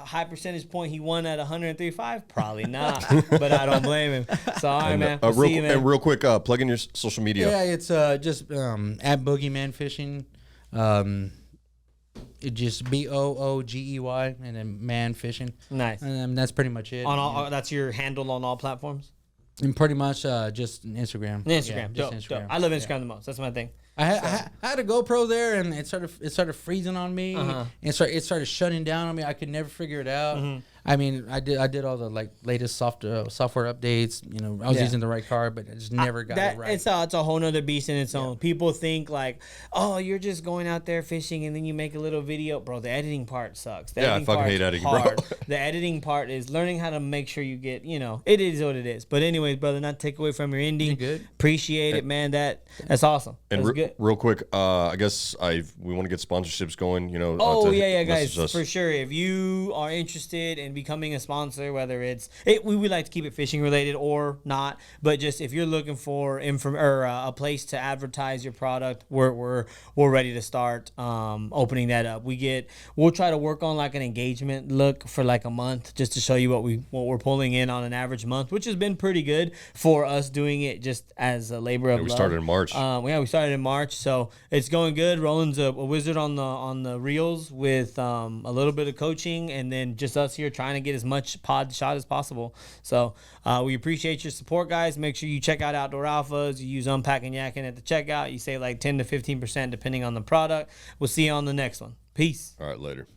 high percentage point he won at 103.5? Probably not, but I don't blame him. So, all right, man. We'll see you, man. And real quick, plug in your social media. Yeah, it's just at Boogeymanfishing. It just Boogey and then man fishing. Nice. And then that's pretty much it. On all, that's your handle on all platforms. And pretty much just Instagram. Instagram. Yeah, Dope, just dope. I love Instagram the most. That's my thing. I had a GoPro there, and it started freezing on me. And it started shutting down on me. I could never figure it out. I mean, I did all the latest software updates. You know, I was using the right card, but I just never got it right. It's a whole nother beast in its own. People think like, oh, you're just going out there fishing and then you make a little video, bro. The editing part sucks. I fucking hate editing, bro. The editing part is learning how to make sure you get, it is what it is. But anyways, brother, not to take away from your ending. You're good. Appreciate it, man. That's awesome. And That's good. real quick, I guess we want to get sponsorships going. Guys, for sure. If you are interested in becoming a sponsor, whether we would like to keep it fishing related or not, but just if you're looking for a place to advertise your product, we're ready to start opening that up. We'll try to work on like an engagement look for like a month, just to show you what we're pulling in on an average month, which has been pretty good for us doing it just as a labor of love. We started in March. We started in March, so it's going good. Roland's a wizard on the reels with a little bit of coaching, and then just us here trying to get as much pod shot as possible. So we appreciate your support, guys. Make sure you check out Outdoor Alphas. You use Unpacking Yakking at the checkout. You save like 10 to 15% depending on the product. We'll see you on the next one. Peace. All right, later.